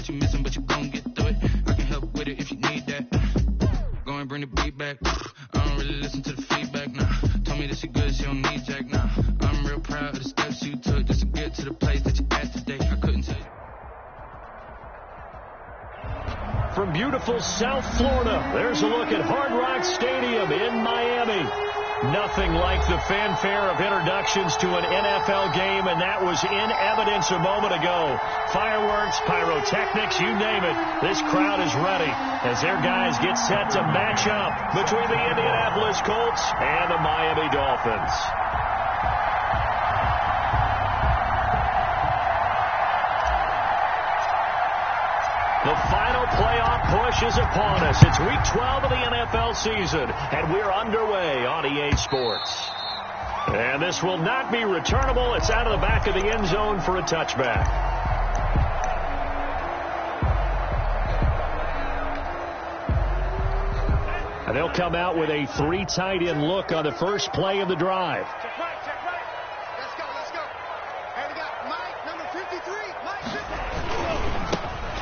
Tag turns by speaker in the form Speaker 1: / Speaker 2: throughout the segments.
Speaker 1: what you missing, but you gon' get through it. I can help with it if you need that. Go and bring the beat back. I don't really listen to the feedback, nah. Told me that she good, she don't need Jack, nah. I'm real proud of the steps you took just to get to the place that you at today. I couldn't tell you.
Speaker 2: From beautiful South Florida, there's a look at Hard Rock Stadium in Miami. Nothing like the fanfare of introductions to an NFL game, and that was in evidence a moment ago. Fireworks, pyrotechnics, you name it. This crowd is ready as their guys get set to match up between the Indianapolis Colts and the Miami Dolphins. The final playoff push is upon us. It's Week 12 of the NFL season, and we're underway on EA Sports. And this will not be returnable. It's out of the back of the end zone for a touchback. And they'll come out with a 3 tight end look on the first play of the drive.
Speaker 3: Check right. Let's go. Hey, we got Mike, number 53. Mike 53.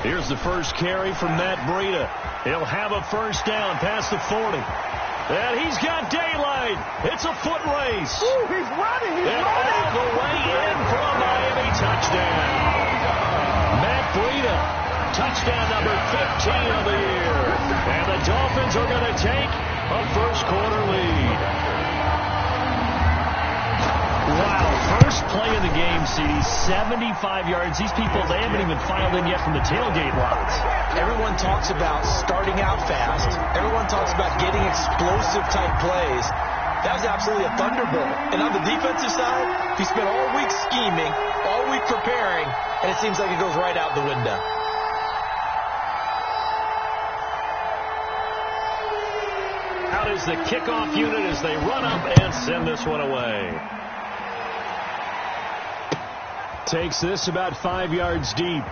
Speaker 2: Here's the first carry from Matt Breida. He'll have a first down past the 40. And he's got daylight. It's a foot race.
Speaker 3: Ooh, he's running.
Speaker 2: All the way in for a Miami touchdown. Matt Breida, touchdown number 15 of the year. And the Dolphins are going to take a first quarter lead. Wow, first play of the game, CD, 75 yards. These people, they haven't even filed in yet from the tailgate lines.
Speaker 4: Everyone talks about starting out fast. Everyone talks about getting explosive type plays. That was absolutely a thunderbolt. And on the defensive side, he spent all week scheming, all week preparing, and it seems like it goes right out the window.
Speaker 2: Out is the kickoff unit as they run up and send this one away. Takes this about 5 yards deep.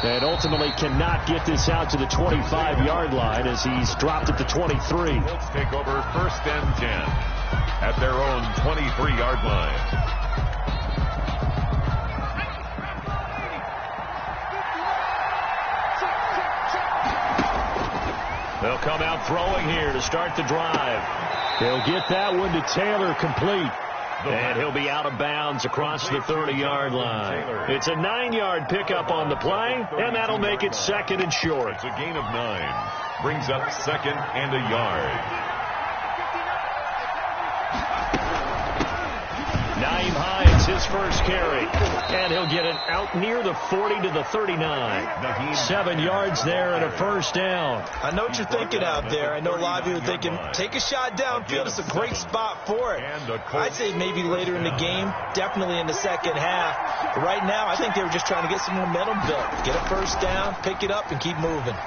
Speaker 2: And ultimately cannot get this out to the 25-yard line as he's dropped at the 23.
Speaker 5: Colts take over first and 10 at their own 23-yard line.
Speaker 2: They'll come out throwing here to start the drive. They'll get that one to Taylor complete. And he'll be out of bounds across the 30-yard line. It's a 9-yard pickup on the play, and that'll make it second and short.
Speaker 5: It's a gain of 9. Brings up second and a yard.
Speaker 2: Naeem Hines, his first carry. And he'll get it out near the 40 to the 39. 7 yards there and a first down.
Speaker 4: I know what you're thinking out there. I know a lot of you are thinking, take a shot downfield. It's a great spot for it. I'd say maybe later in the game, definitely in the second half. But right now, I think they were just trying to get some momentum built. Get a first down, pick it up, and keep moving.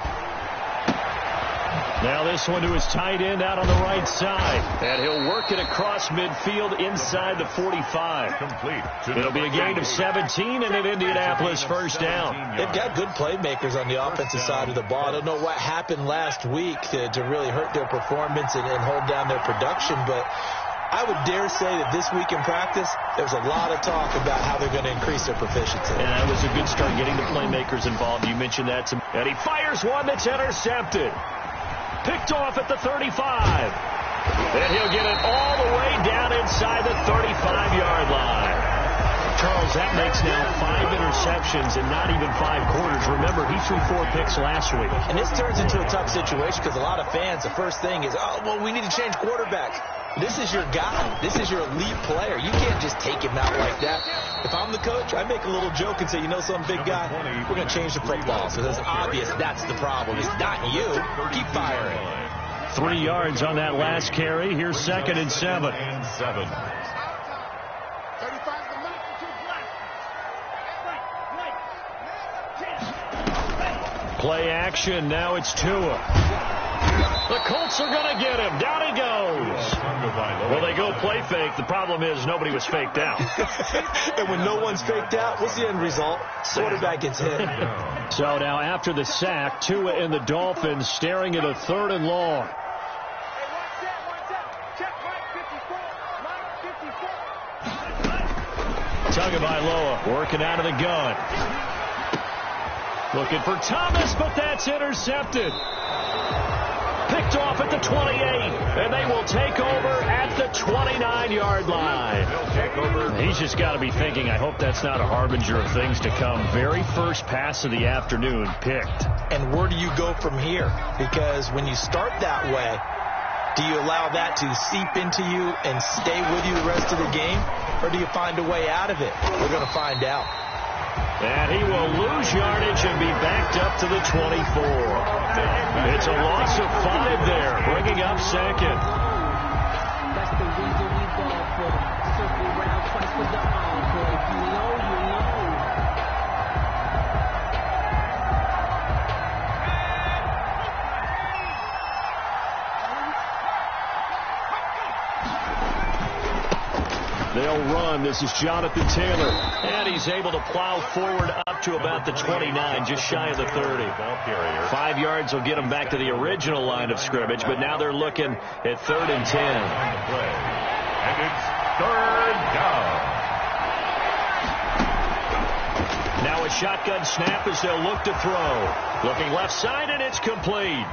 Speaker 2: Now this one to his tight end out on the right side. And he'll work it across midfield inside the 45.
Speaker 5: Complete.
Speaker 2: It'll be a gain of 17 and an Indianapolis first down.
Speaker 4: They've got good playmakers on the offensive side of the ball. I don't know what happened last week to really hurt their performance and hold down their production, but I would dare say that this week in practice, there's a lot of talk about how they're going to increase their proficiency.
Speaker 2: And that was a good start getting the playmakers involved. You mentioned that. And he fires one that's intercepted. Picked off at the 35. And he'll get it all the way down inside the 35-yard line. Charles, that makes now 5 interceptions and not even 5 quarters. Remember, he threw 4 picks last week.
Speaker 4: And this turns into a tough situation because a lot of fans, the first thing is, oh, well, we need to change quarterbacks. This is your guy. This is your elite player. You can't just take him out like that. If I'm the coach, I make a little joke and say, you know something, big guy? We're going to change the football. So it's obvious that's the problem. It's not you. Keep firing.
Speaker 2: 3 yards on that last carry. Here's second and 7. Play action. Now it's Tua. The Colts are going to get him. Down he goes. Well, they go play fake. The problem is nobody was faked out.
Speaker 4: And when no one's faked out, what's the end result? Quarterback gets hit.
Speaker 2: So now after the sack, Tua and the Dolphins staring at a 3rd and long. Tagovailoa working out of the gun. Looking for Thomas, but that's intercepted. Picked off at the 28, and they will take over at the 29-yard line. He's just got to be thinking, I hope that's not a harbinger of things to come. Very first pass of the afternoon picked.
Speaker 4: And where do you go from here? Because when you start that way, do you allow that to seep into you and stay with you the rest of the game? Or do you find a way out of it? We're going to find out.
Speaker 2: And he will lose yardage and be backed up to the 24. It's a loss of 5 there, bringing up second.
Speaker 6: That's the reason we go for circle round twice with the encore. If you know, you know.
Speaker 2: They'll run. This is Jonathan Taylor. And he's able to plow forward up to about the 29, just shy of the 30. 5 yards will get them back to the original line of scrimmage, but now they're looking at 3rd and 10.
Speaker 5: And it's 3rd down.
Speaker 2: Now a shotgun snap as they'll look to throw. Looking left side, and it's complete.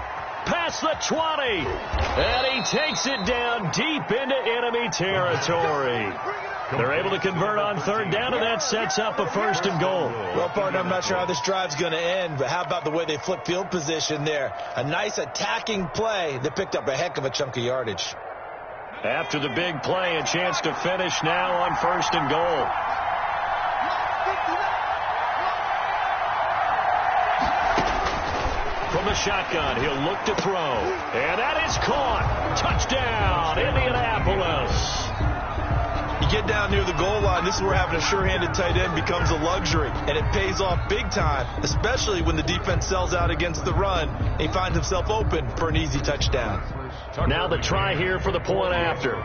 Speaker 2: Past the 20. And he takes it down deep into enemy territory. They're able to convert on 3rd down, and that sets up a 1st and goal.
Speaker 4: Well, partner, I'm not sure how this drive's going to end, but how about the way they flip field position there? A nice attacking play that picked up a heck of a chunk of yardage.
Speaker 2: After the big play, a chance to finish now on 1st and goal. From the shotgun, he'll look to throw. And that is caught. Touchdown, Indianapolis.
Speaker 4: You get down near the goal line, this is where having a sure-handed tight end becomes a luxury. And it pays off big time, especially when the defense sells out against the run. And he finds himself open for an easy touchdown.
Speaker 2: Now the try here for the point after.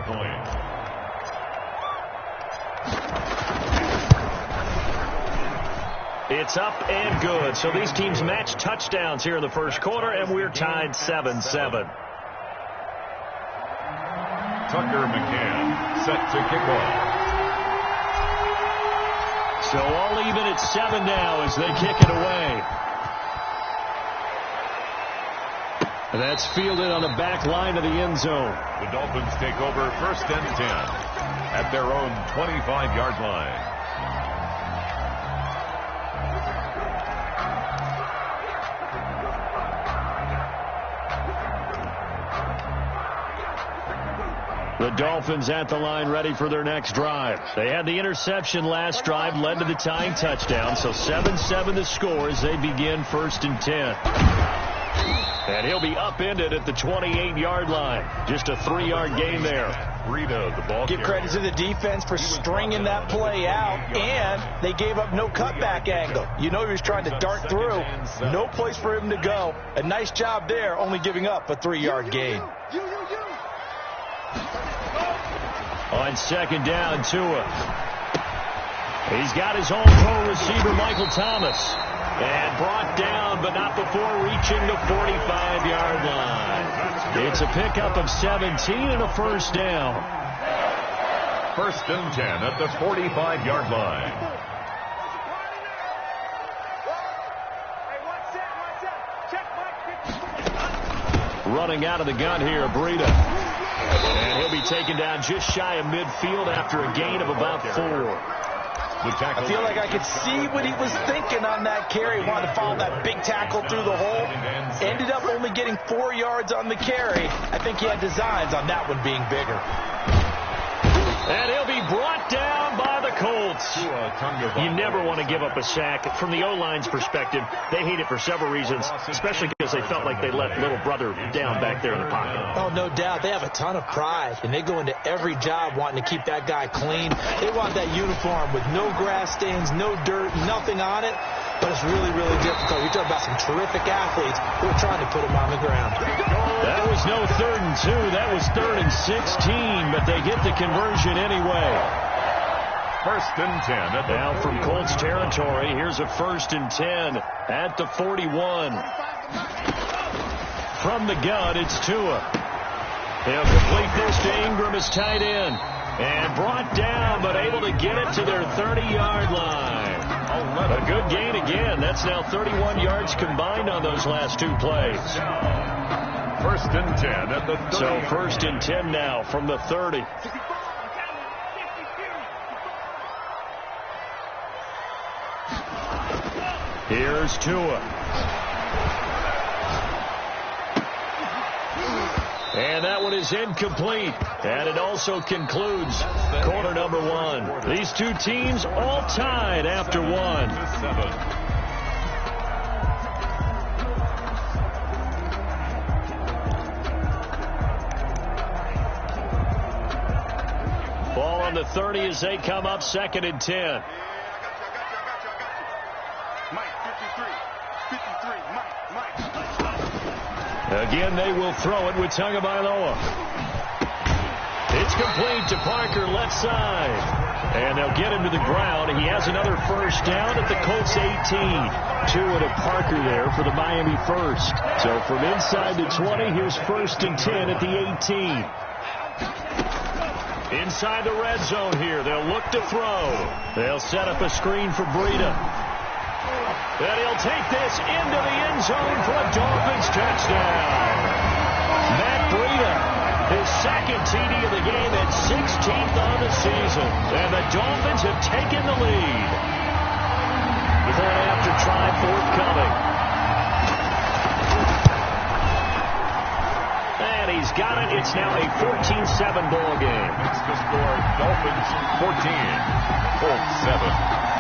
Speaker 2: It's up and good. So these teams match touchdowns here in the first quarter, and we're tied 7-7.
Speaker 5: Tucker McCann set to kick off.
Speaker 2: So all even at 7 now as they kick it away. And that's fielded on the back line of the end zone.
Speaker 5: The Dolphins take over 1st and 10 at their own 25-yard line.
Speaker 2: The Dolphins at the line ready for their next drive. They had the interception last drive, led to the tying touchdown. So 7-7 the score as they begin 1st and 10. And he'll be upended at the 28-yard line. Just a 3-yard gain there.
Speaker 5: Rita, the ball
Speaker 4: Give credit to the defense for stringing that play out, and they gave up no cutback angle. You know he was trying to dart through. No place for him to go. A nice job there, only giving up a 3-yard gain.
Speaker 2: On 2nd down, Tua. He's got his all-pro receiver, Michael Thomas. And brought down, but not before reaching the 45-yard line. It's a pickup of 17 and a 1st down.
Speaker 5: 1st and 10 at the 45-yard line.
Speaker 2: Running out of the gun here, Breida. And he'll be taken down just shy of midfield after a gain of about 4.
Speaker 4: I feel like I could see what he was thinking on that carry. He wanted to follow that big tackle through the hole. Ended up only getting 4 yards on the carry. I think he had designs on that one being bigger.
Speaker 2: And he'll be brought down by the Colts. You never want to give up a sack. From the O-line's perspective, they hate it for several reasons, especially because they felt like they let little brother down back there in the pocket.
Speaker 4: Oh, no doubt. They have a ton of pride, and they go into every job wanting to keep that guy clean. They want that uniform with no grass stains, no dirt, nothing on it. But it's really, really difficult. You're talking about some terrific athletes who are trying to put him on the ground.
Speaker 2: That was no 3rd and 2. That was 3rd and 16, but they get the conversion anyway.
Speaker 5: 1st and 10.
Speaker 2: Now from Colts territory, here's a 1st and 10 at the 41. From the gun, it's Tua. He'll complete this to Ingram as tight end. And brought down, but able to get it to their 30-yard line. A good gain again. That's now 31 yards combined on those last two plays.
Speaker 5: First and 10 at the 30.
Speaker 2: So first and 10 now from the 30. Here's Tua. And that one is incomplete. And it also concludes quarter number one. These two teams all tied after one. Ball on the 30 as they come up second and 10. Again, they will throw it with Tagovailoa. It's complete to Parker, left side. And they'll get him to the ground. He has another first down at the Colts 18. Tua to Parker there for the Miami first. So from inside the 20, here's first and 10 at the 18. Inside the red zone here. They'll look to throw. They'll set up a screen for Breida. And he'll take this into the end zone for a Dolphins touchdown. Matt Breida, his second TD of the game and 16th on the season. And the Dolphins have taken the lead. Before and after try forthcoming. And he's got it. It's now a 14-7 ball game.
Speaker 5: It's the score. Dolphins 14, Colts 7.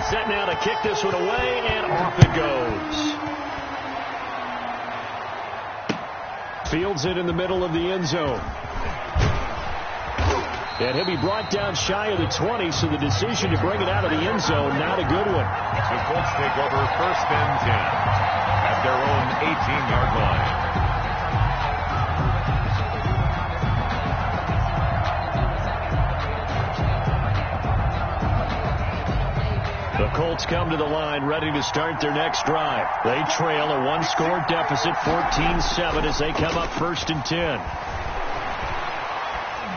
Speaker 2: Set now to kick this one away, and off it goes. Fields it in the middle of the end zone. And he'll be brought down shy of the 20, so the decision to bring it out of the end zone, not a good one.
Speaker 5: The Colts take over first and 10 at their own 18-yard line.
Speaker 2: The Colts come to the line ready to start their next drive. They trail a one-score deficit, 14-7, as they come up first and 10.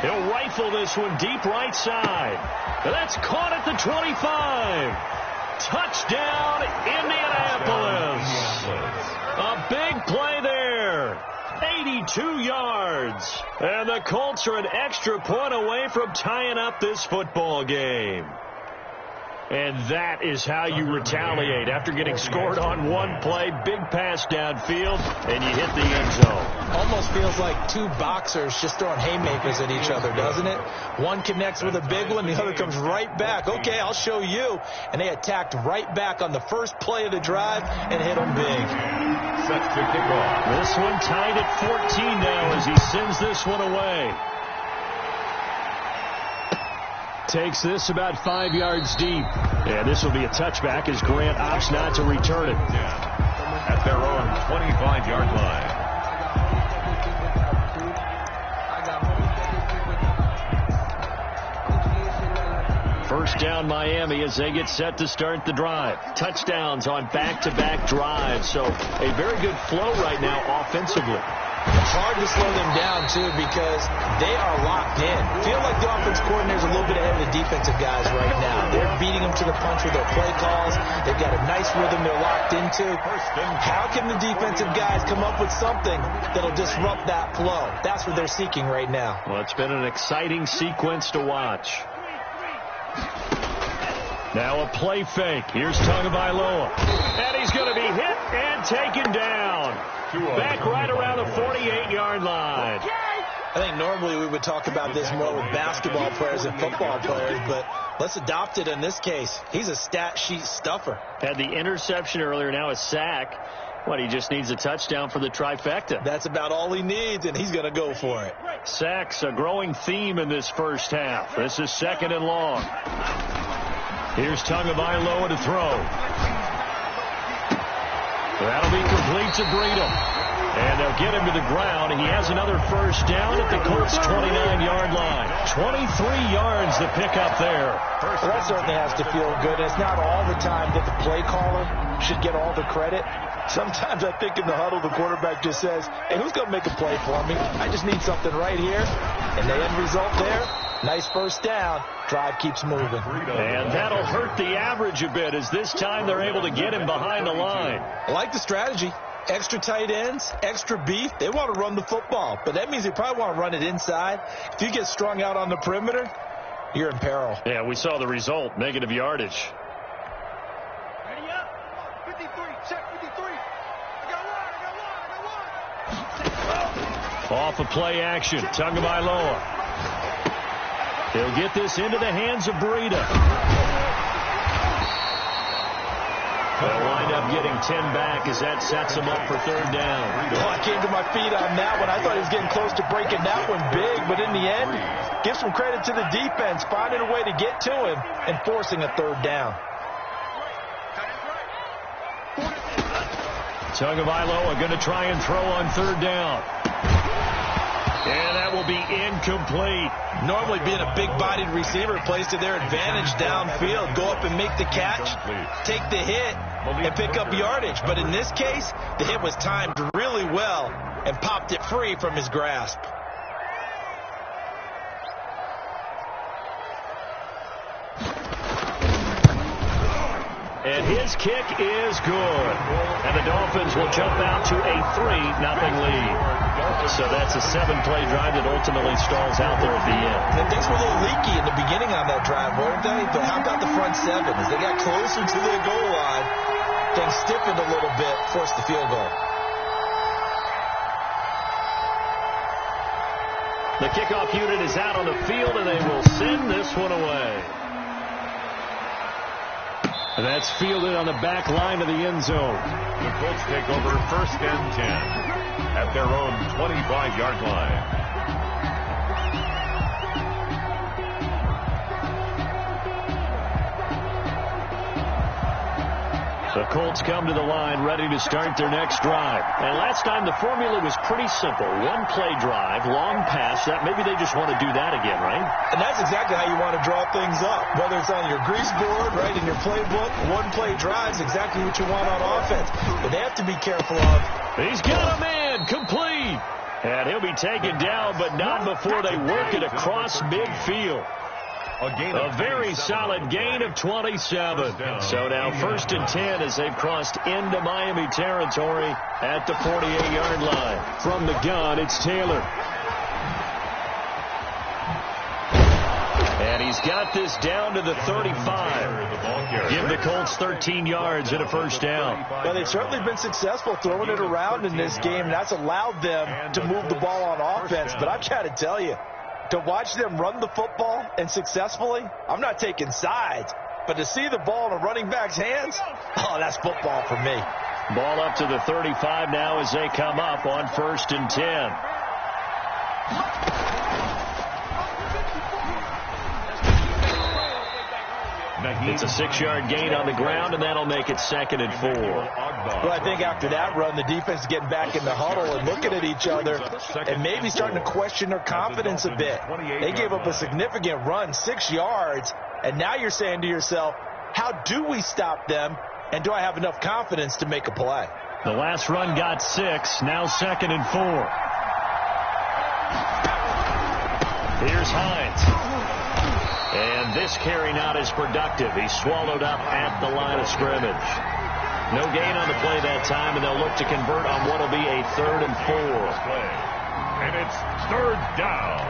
Speaker 2: He'll rifle this one deep right side. And that's caught at the 25. Touchdown, Indianapolis. A big play there. 82 yards. And the Colts are an extra point away from tying up this football game. And that is how you retaliate. After getting scored on one play, big pass downfield, and you hit the end zone.
Speaker 4: Almost feels like two boxers just throwing haymakers at each other, doesn't it? One connects with a big one, the other comes right back. Okay, I'll show you. And they attacked right back on the first play of the drive and hit them big.
Speaker 5: Set to kick off.
Speaker 2: This one tied at 14 now as he sends this one away. Takes this about 5 yards deep. And this will be a touchback as Grant opts not to return it.
Speaker 5: At their own 25-yard line.
Speaker 2: First down Miami as they get set to start the drive. Touchdowns on back-to-back drives. So a very good flow right now offensively.
Speaker 4: It's hard to slow them down, too, because they are locked in. Feel like the offense coordinator's a little bit ahead of the defensive guys right now. They're beating them to the punch with their play calls. They've got a nice rhythm they're locked into. How can the defensive guys come up with something that'll disrupt that flow? That's what they're seeking right now.
Speaker 2: Well, it's been an exciting sequence to watch. Now a play fake. Here's Tagovailoa. And he's going to be hit and taken down. Back right around the 48-yard line.
Speaker 4: I think normally we would talk about this more with basketball players and football players, but let's adopt it in this case. He's a stat sheet stuffer.
Speaker 2: Had the interception earlier, now a sack. What, he just needs a touchdown for the trifecta.
Speaker 4: That's about all he needs, and he's going to go for it.
Speaker 2: Sacks, a growing theme in this first half. This is second and long. Here's Tagovailoa to throw. That'll be complete to Breida. And they'll get him to the ground. He has another first down at the Colts' 29-yard line. 23 yards to pick up there.
Speaker 4: Well, that certainly has to feel good. It's not all the time that the play caller should get all the credit. Sometimes I think in the huddle, the quarterback just says, hey, who's going to make a play for me? I just need something right here. And the end result there, nice first down. Drive keeps moving.
Speaker 2: And that'll hurt the average a bit, as this time they're able to get him behind the line.
Speaker 4: I like the strategy. Extra tight ends, extra beef. They want to run the football, but that means they probably want to run it inside. If you get strung out on the perimeter, you're in peril.
Speaker 2: Yeah, we saw the result, negative yardage.
Speaker 3: Ready up. 53. Check 53. I got one.
Speaker 2: Off of play action, Tagovailoa. He'll get this into the hands of Breida. They'll wind up getting 10 back as that sets him up for third down.
Speaker 4: Oh, I came to my feet on that one. I thought he was getting close to breaking that one big, but in the end, give some credit to the defense, finding a way to get to him and forcing a third down.
Speaker 2: Tagovailoa going to try and throw on third down. And that will be incomplete.
Speaker 4: Normally being a big-bodied receiver plays to their advantage downfield. Go up and make the catch, take the hit, and pick up yardage. But in this case, the hit was timed really well and popped it free from his grasp.
Speaker 2: And his kick is good. And the Dolphins will jump out to a 3-0 lead. So that's a 7-play drive that ultimately stalls out there at the end.
Speaker 4: And things were a little leaky in the beginning on that drive, weren't they? But how about the front seven? As they got closer to the goal line, things stiffened a little bit, forced the field goal.
Speaker 2: The kickoff unit is out on the field, and they will send this one away. And that's fielded on the back line of the end zone.
Speaker 5: The Colts take over first and 10 at their own 25-yard line.
Speaker 2: The Colts come to the line ready to start their next drive. And last time the formula was pretty simple. One-play drive, long pass. That maybe they just want to do that again, right?
Speaker 4: And that's exactly how you want to draw things up. Whether it's on your grease board, right, in your playbook, one-play drives exactly what you want on offense. But they have to be careful of.
Speaker 2: He's got a man, complete. And he'll be taken down, but not before they work it across midfield. A very solid gain of 27. So now first and 10 as they've crossed into Miami territory at the 48-yard line. From the gun, it's Taylor. And he's got this down to the 35. Give the Colts 13 yards and a first down.
Speaker 4: Well, they've certainly been successful throwing it around in this game, and that's allowed them to move the ball on offense. But I've got to tell you, to watch them run the football and successfully, I'm not taking sides, but to see the ball in a running back's hands, oh, that's football for me.
Speaker 2: Ball up to the 35 now as they come up on first and 10. It's a 6-yard gain on the ground, and that'll make it 2nd and 4.
Speaker 4: Well, I think after that run, the defense is getting back in the huddle and looking at each other and maybe starting to question their confidence a bit. They gave up a significant run, 6 yards, and now you're saying to yourself, how do we stop them, and do I have enough confidence to make a play?
Speaker 2: The last run got 6, now 2nd and 4. Here's Hines. And this carry not as productive. He's swallowed up at the line of scrimmage. No gain on the play that time, and they'll look to convert on what will be a 3rd and 4.
Speaker 5: And it's 3rd down.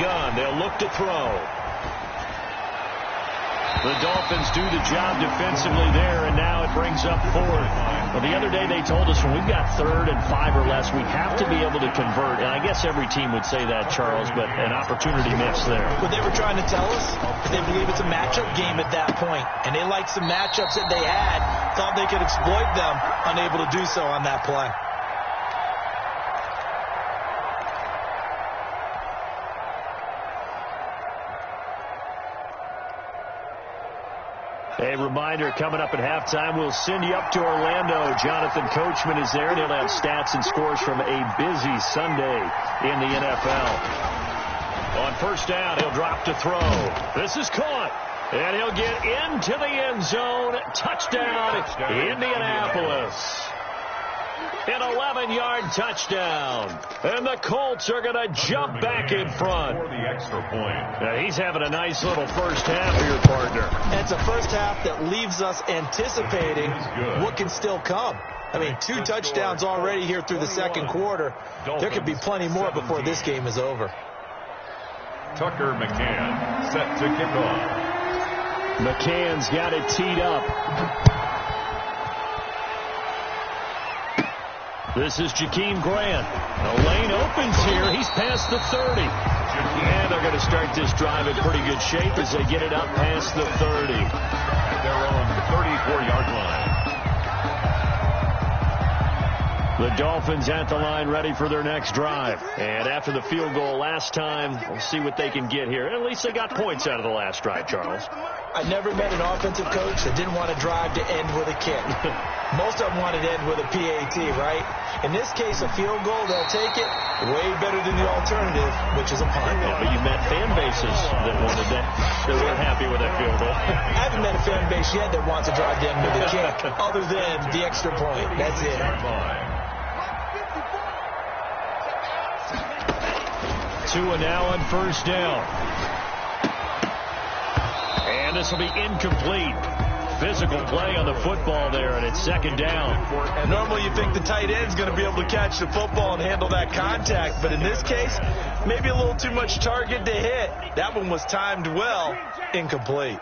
Speaker 2: Gun. They'll look to throw. The Dolphins do the job defensively there, and now it brings up 4th. Well, the other day they told us when we've got 3rd and 5 or less, we have to be able to convert. And I guess every team would say that, Charles, but an opportunity missed there.
Speaker 4: What they were trying to tell us, they believe it's a matchup game at that point, and they liked some matchups that they had, thought they could exploit them, unable to do so on that play.
Speaker 2: A reminder, coming up at halftime, we'll send you up to Orlando. Jonathan Coachman is there, and he'll have stats and scores from a busy Sunday in the NFL. On first down, he'll drop to throw. This is caught, and he'll get into the end zone. Touchdown, Indianapolis. An 11-yard touchdown. And the Colts are going to jump back in front.
Speaker 5: For the extra point.
Speaker 2: Now, he's having a nice little first half for your partner.
Speaker 4: And it's a first half that leaves us anticipating what can still come. I mean, 2 touchdowns already here through the second quarter. There could be plenty more before this game is over.
Speaker 5: Tucker McCann set to kick off.
Speaker 2: McCann's got it teed up. This is Jakeem Grant. The lane opens here. He's past the 30. And they're going to start this drive in pretty good shape as they get it up past the 30.
Speaker 5: At their own 34-yard line.
Speaker 2: The Dolphins at the line ready for their next drive. And after the field goal last time, we'll see what they can get here. At least they got points out of the last drive, Charles.
Speaker 4: I never met an offensive coach that didn't want to drive to end with a kick. Most of them wanted to end with a PAT, right? In this case, a field goal, they'll take it. Way better than the alternative, which is a punt.
Speaker 2: Yeah, but you met fan bases that wanted that. They weren't happy with that field goal.
Speaker 4: I haven't met a fan base yet that wants to drive to end with a kick, other than the extra point. That's it.
Speaker 2: Tua now on first down. And this will be incomplete. Physical play on the football there, and it's second down.
Speaker 4: And normally you think the tight end's going to be able to catch the football and handle that contact, but in this case, maybe a little too much target to hit. That one was timed well, incomplete.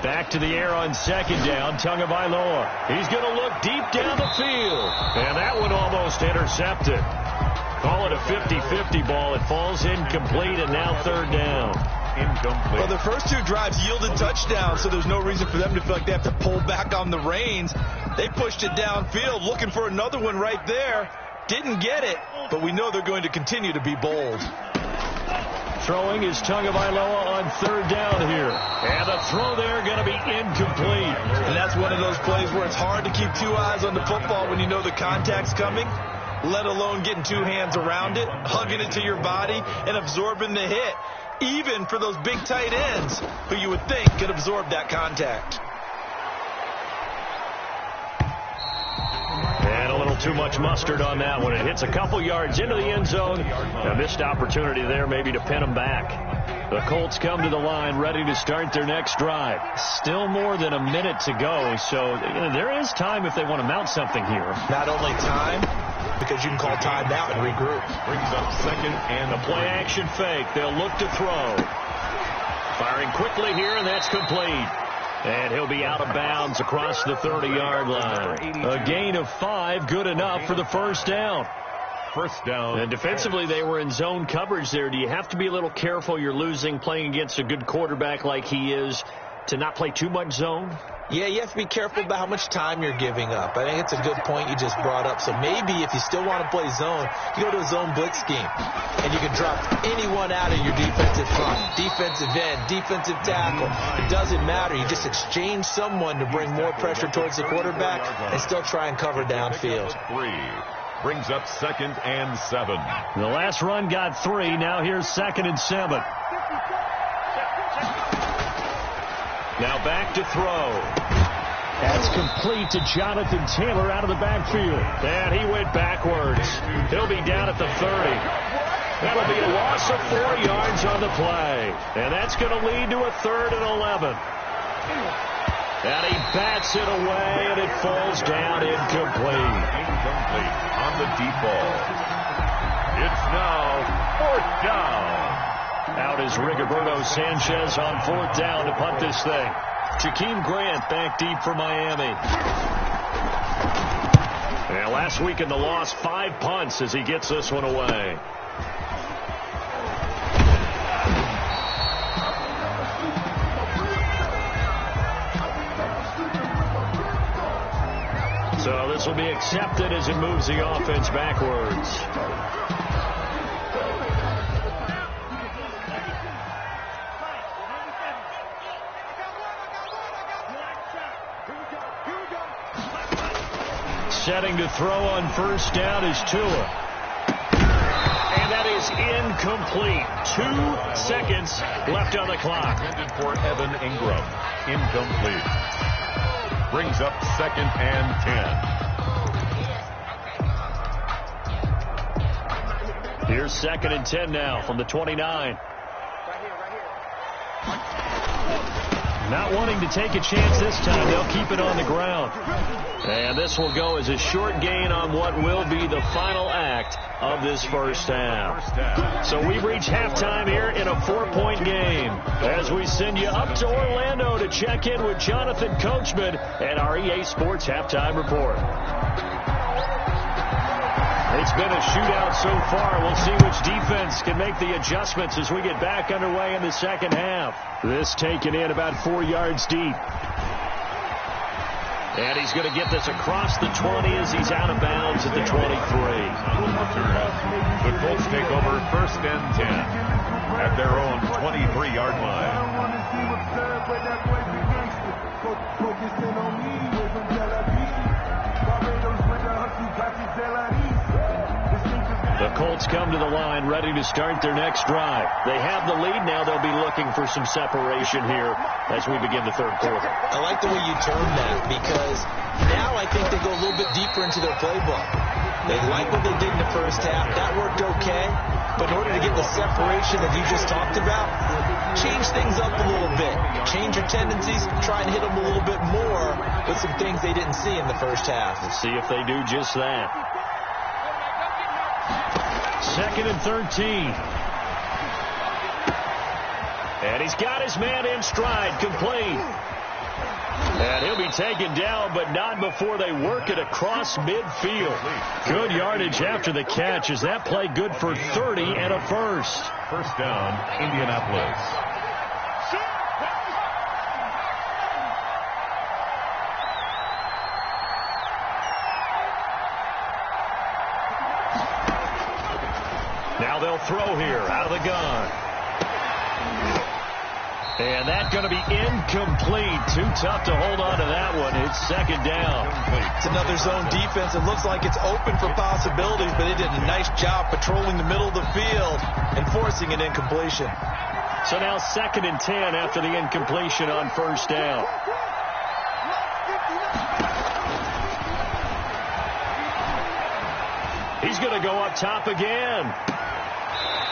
Speaker 2: Back to the air on second down, Tagovailoa. He's going to look deep down the field, and that one almost intercepted. Call it a 50-50 ball. It falls incomplete, and now third down.
Speaker 5: Incomplete.
Speaker 4: Well, the first 2 drives yielded touchdowns, so there's no reason for them to feel like they have to pull back on the reins. They pushed it downfield, looking for another one right there. Didn't get it, but we know they're going to continue to be bold.
Speaker 2: Throwing is Tagovailoa on third down here. And the throw there going to be incomplete.
Speaker 4: And that's one of those plays where it's hard to keep 2 eyes on the football when you know the contact's coming, let alone getting 2 hands around it, hugging it to your body, and absorbing the hit. Even for those big tight ends who you would think could absorb that contact.
Speaker 2: And a little too much mustard on that one. It hits a couple yards into the end zone. A missed opportunity there maybe to pin them back. The Colts come to the line ready to start their next drive. Still more than a minute to go, so there is time if they want to mount something here.
Speaker 4: Not only time, because you can call timeout and regroup.
Speaker 5: Brings up second and
Speaker 2: a play action fake. They'll look to throw. Firing quickly here, and that's complete. And he'll be out of bounds across the 30-yard line. A gain of 5, good enough for the first down.
Speaker 5: First down.
Speaker 2: And defensively, they were in zone coverage there. Do you have to be a little careful? You're losing, playing against a good quarterback like he is, to not play too much zone?
Speaker 4: Yeah, you have to be careful about how much time you're giving up. I think it's a good point you just brought up. So maybe if you still want to play zone, you go to a zone blitz scheme. And you can drop anyone out of your defensive front, defensive end, defensive tackle. It doesn't matter. You just exchange someone to bring more pressure towards the quarterback and still try and cover downfield.
Speaker 5: 3. Brings up second and 7.
Speaker 2: The last run got 3. Now here's second and 7. Now back to throw. That's complete to Jonathan Taylor out of the backfield. And he went backwards. He'll be down at the 30. That'll be a loss of 4 yards on the play. And that's going to lead to a 3rd and 11. And he bats it away, and it falls down incomplete.
Speaker 5: Incomplete on the deep ball. It's now 4th down.
Speaker 2: Out is Rigoberto Sanchez on 4th down to punt this thing. Jakeem Grant back deep for Miami. And last week in the loss, 5 punts as he gets this one away. So this will be accepted as it moves the offense backwards. Setting to throw on 1st down is Tua. And that is incomplete. 2 seconds left on the clock.
Speaker 5: Intended for Evan Ingram. Incomplete. Brings up 2nd and 10.
Speaker 2: Here's 2nd and 10 now from the 29. Not wanting to take a chance this time. They'll keep it on the ground. And this will go as a short gain on what will be the final act of this first half. So we've reached halftime here in a 4-point game as we send you up to Orlando to check in with Jonathan Coachman and our EA Sports Halftime Report. It's been a shootout so far. We'll see which defense can make the adjustments as we get back underway in the second half. This taken in about 4 yards deep. And he's going to get this across the 20 as he's out of bounds at the 23.
Speaker 5: The Colts take over 1st and 10 at their own 23-yard line.
Speaker 2: The Colts come to the line ready to start their next drive. They have the lead. Now they'll be looking for some separation here as we begin the 3rd quarter.
Speaker 4: I like the way you term that because now I think they go a little bit deeper into their playbook. They like what they did in the first half. That worked okay. But in order to get the separation that you just talked about, change things up a little bit. Change your tendencies. Try and hit them a little bit more with some things they didn't see in the first half.
Speaker 2: Let's see if they do just that. 2nd and 13. And he's got his man in stride, complete. And he'll be taken down, but not before they work it across midfield. Good yardage after the catch. Is that play good for 30 and a first?
Speaker 5: 1st down, Indianapolis.
Speaker 2: Now they'll throw here out of the gun. And that's going to be incomplete. Too tough to hold on to that one. It's 2nd down.
Speaker 4: It's another zone defense. It looks like it's open for possibilities, but they did a nice job patrolling the middle of the field and forcing an incompletion.
Speaker 2: So now 2nd and 10 after the incompletion on 1st down. He's going to go up top again.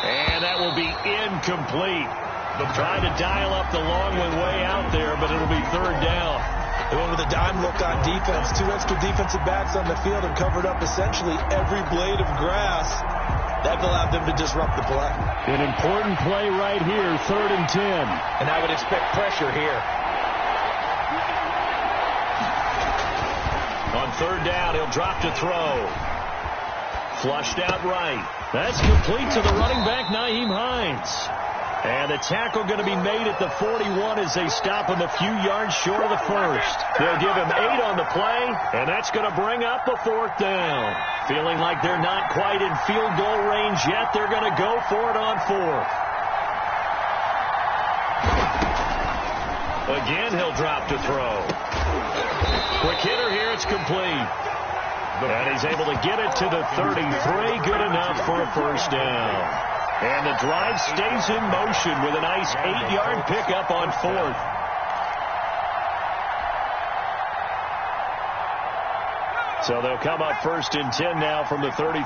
Speaker 2: And that will be incomplete. Trying to dial up the long one way out there, but it'll be 3rd down.
Speaker 4: They went with a dime look on defense. 2 extra defensive backs on the field and covered up essentially every blade of grass. That allowed them to disrupt the play.
Speaker 2: An important play right here, 3rd and 10.
Speaker 4: And I would expect pressure here.
Speaker 2: On 3rd down, he'll drop to throw. Flushed out right. That's complete to the running back, Nyheim Hines. And the tackle going to be made at the 41 as they stop him a few yards short of the first. They'll give him 8 on the play, and that's going to bring up a 4th down. Feeling like they're not quite in field goal range yet, they're going to go for it on 4th. Again, he'll drop to throw. Quick hitter here, it's complete. And he's able to get it to the 33, good enough for a 1st down. And the drive stays in motion with a nice 8-yard pickup on 4th. So they'll come up 1st and 10 now from the 33.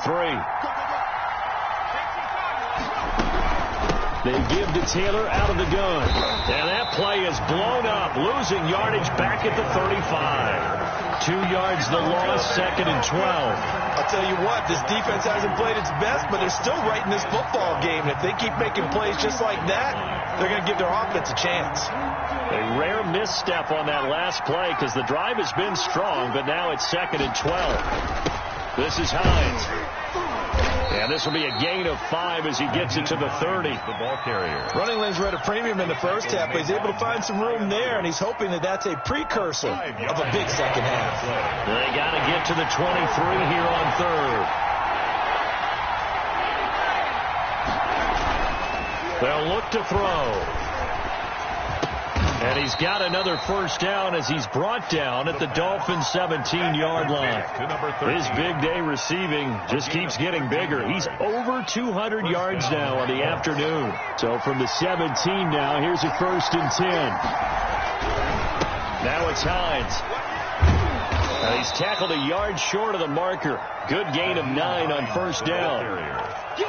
Speaker 2: They give to Taylor out of the gun. And that play is blown up, losing yardage back at the 35. 2 yards the loss, 2nd and 12.
Speaker 4: I'll tell you what, this defense hasn't played its best, but they're still right in this football game. If they keep making plays just like that, they're going to give their offense a chance.
Speaker 2: A rare misstep on that last play because the drive has been strong, but now it's 2nd and 12. This is Hines. And this will be a gain of 5 as he gets it to the 30.
Speaker 5: The ball carrier.
Speaker 4: Running lanes were at a premium in the first half, but he's able to find some room there, and he's hoping that that's a precursor of a big second half.
Speaker 2: They got to get to the 23 here on 3rd. They'll look to throw. And he's got another first down as he's brought down at the Dolphins' 17-yard line. His big day receiving just keeps getting bigger. He's over 200 yards now on the afternoon. So from the 17 now, here's a 1st and 10. Now it's Hines. And he's tackled a yard short of the marker. Good gain of 9 on first down.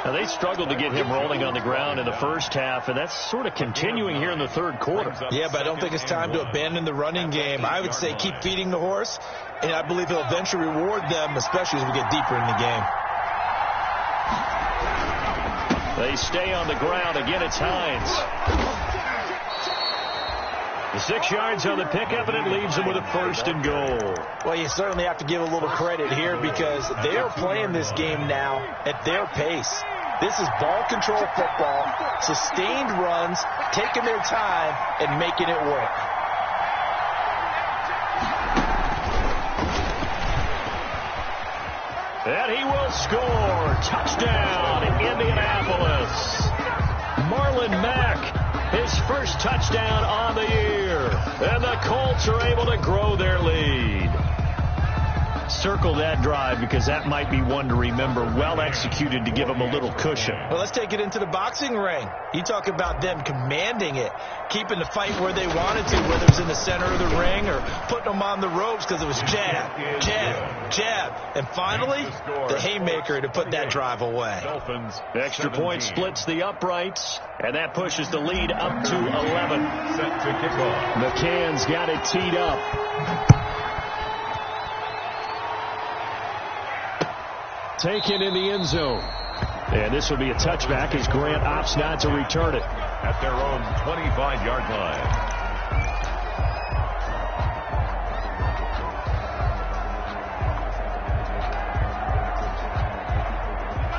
Speaker 2: Now, they struggled to get him rolling on the ground in the first half, and that's sort of continuing here in the 3rd quarter.
Speaker 4: Yeah, but I don't think it's time to abandon the running game. I would say keep feeding the horse, and I believe he'll eventually reward them, especially as we get deeper in the game.
Speaker 2: They stay on the ground. Again, it's Hines. 6 yards on the pickup, and it leaves them with a 1st and goal.
Speaker 4: Well, you certainly have to give a little credit here because they are playing this game now at their pace. This is ball control football, sustained runs, taking their time, and making it work.
Speaker 2: And he will score. Touchdown, Indianapolis. Marlon Mack. His first touchdown on the year. And the Colts are able to grow their lead. Circle that drive because that might be one to remember. Well executed to give them a little cushion.
Speaker 4: Well, let's take it into the boxing ring. You talk about them commanding it, keeping the fight where they wanted to, whether it's in the center of the ring or putting them on the ropes because it was jab, jab, jab. And finally, the haymaker to put that drive away.
Speaker 2: Extra point splits the uprights, and that pushes the lead up to 11. McCann's got it teed up. Taken in the end zone. And this will be a touchback as Grant opts not to return it.
Speaker 5: At their own 25-yard line.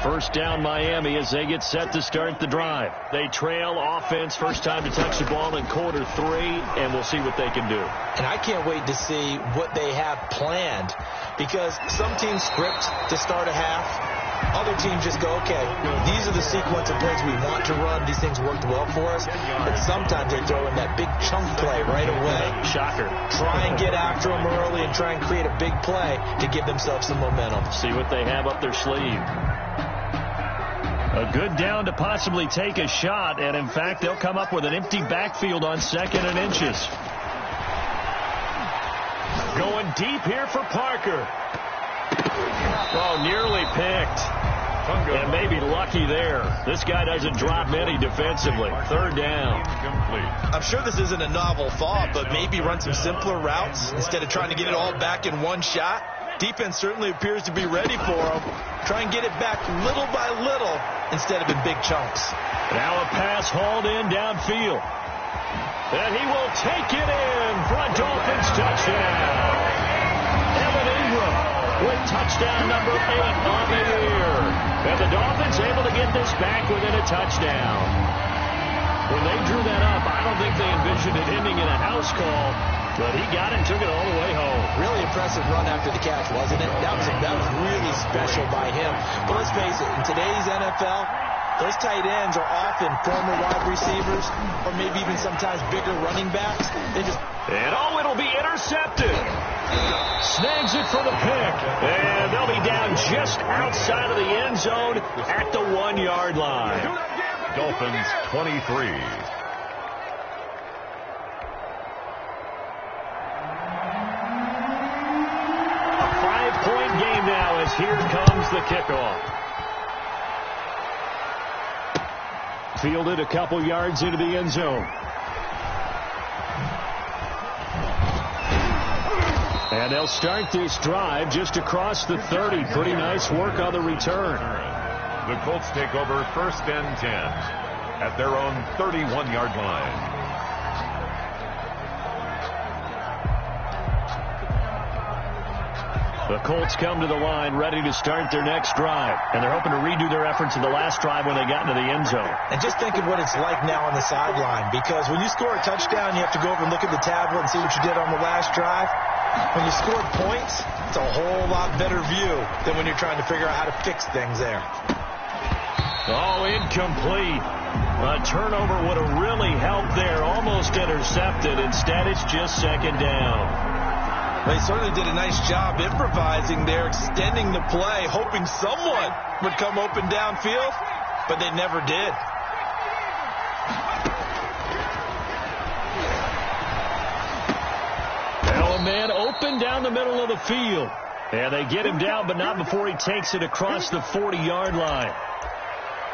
Speaker 2: First down Miami as they get set to start the drive. They trail offense, first time to touch the ball in quarter 3, and we'll see what they can do.
Speaker 4: And I can't wait to see what they have planned because some teams script to start a half. Other teams just go, okay, these are the sequence of plays we want to run. These things worked well for us. But sometimes they throw in that big chunk play right away.
Speaker 2: Shocker.
Speaker 4: Try and get after them early and try and create a big play to give themselves some momentum.
Speaker 2: See what they have up their sleeve. A good down to possibly take a shot, and in fact, they'll come up with an empty backfield on 2nd and inches. Going deep here for Parker. Oh, nearly picked. And maybe lucky there. This guy doesn't drop many defensively. 3rd down.
Speaker 4: I'm sure this isn't a novel thought, but maybe run some simpler routes instead of trying to get it all back in one shot. Defense certainly appears to be ready for him. Try and get it back little by little instead of in big chunks.
Speaker 2: Now a pass hauled in downfield. And he will take it in for a Dolphins touchdown. Evan Ingram with touchdown number 8 on the year. And the Dolphins able to get this back within a touchdown. When they drew that up, I don't think they envisioned it ending in a house call. But he got it and took it all the way home.
Speaker 4: Really impressive run after the catch, wasn't it? That was really special by him. But let's face it, in today's NFL, those tight ends are often former wide receivers or maybe even sometimes bigger running backs.
Speaker 2: And it'll be intercepted. Snags it for the pick. And they'll be down just outside of the end zone at the 1-yard line.
Speaker 5: Dolphins 23.
Speaker 2: Point game now as here comes the kickoff. Fielded a couple yards into the end zone. And they'll start this drive just across the 30. Pretty nice work on the return.
Speaker 5: The Colts take over 1st and 10 at their own 31-yard line.
Speaker 2: The Colts come to the line ready to start their next drive. And they're hoping to redo their efforts in the last drive when they got into the end zone.
Speaker 4: And just think of what it's like now on the sideline. Because when you score a touchdown, you have to go over and look at the tablet and see what you did on the last drive. When you scored points, it's a whole lot better view than when you're trying to figure out how to fix things there.
Speaker 2: Oh, incomplete. A turnover would have really helped there. Almost intercepted. Instead, it's just second down.
Speaker 4: They certainly did a nice job improvising there, extending the play, hoping someone would come open downfield, but they never did.
Speaker 2: Now a man open down the middle of the field. And they get him down, but not before he takes it across the 40-yard line.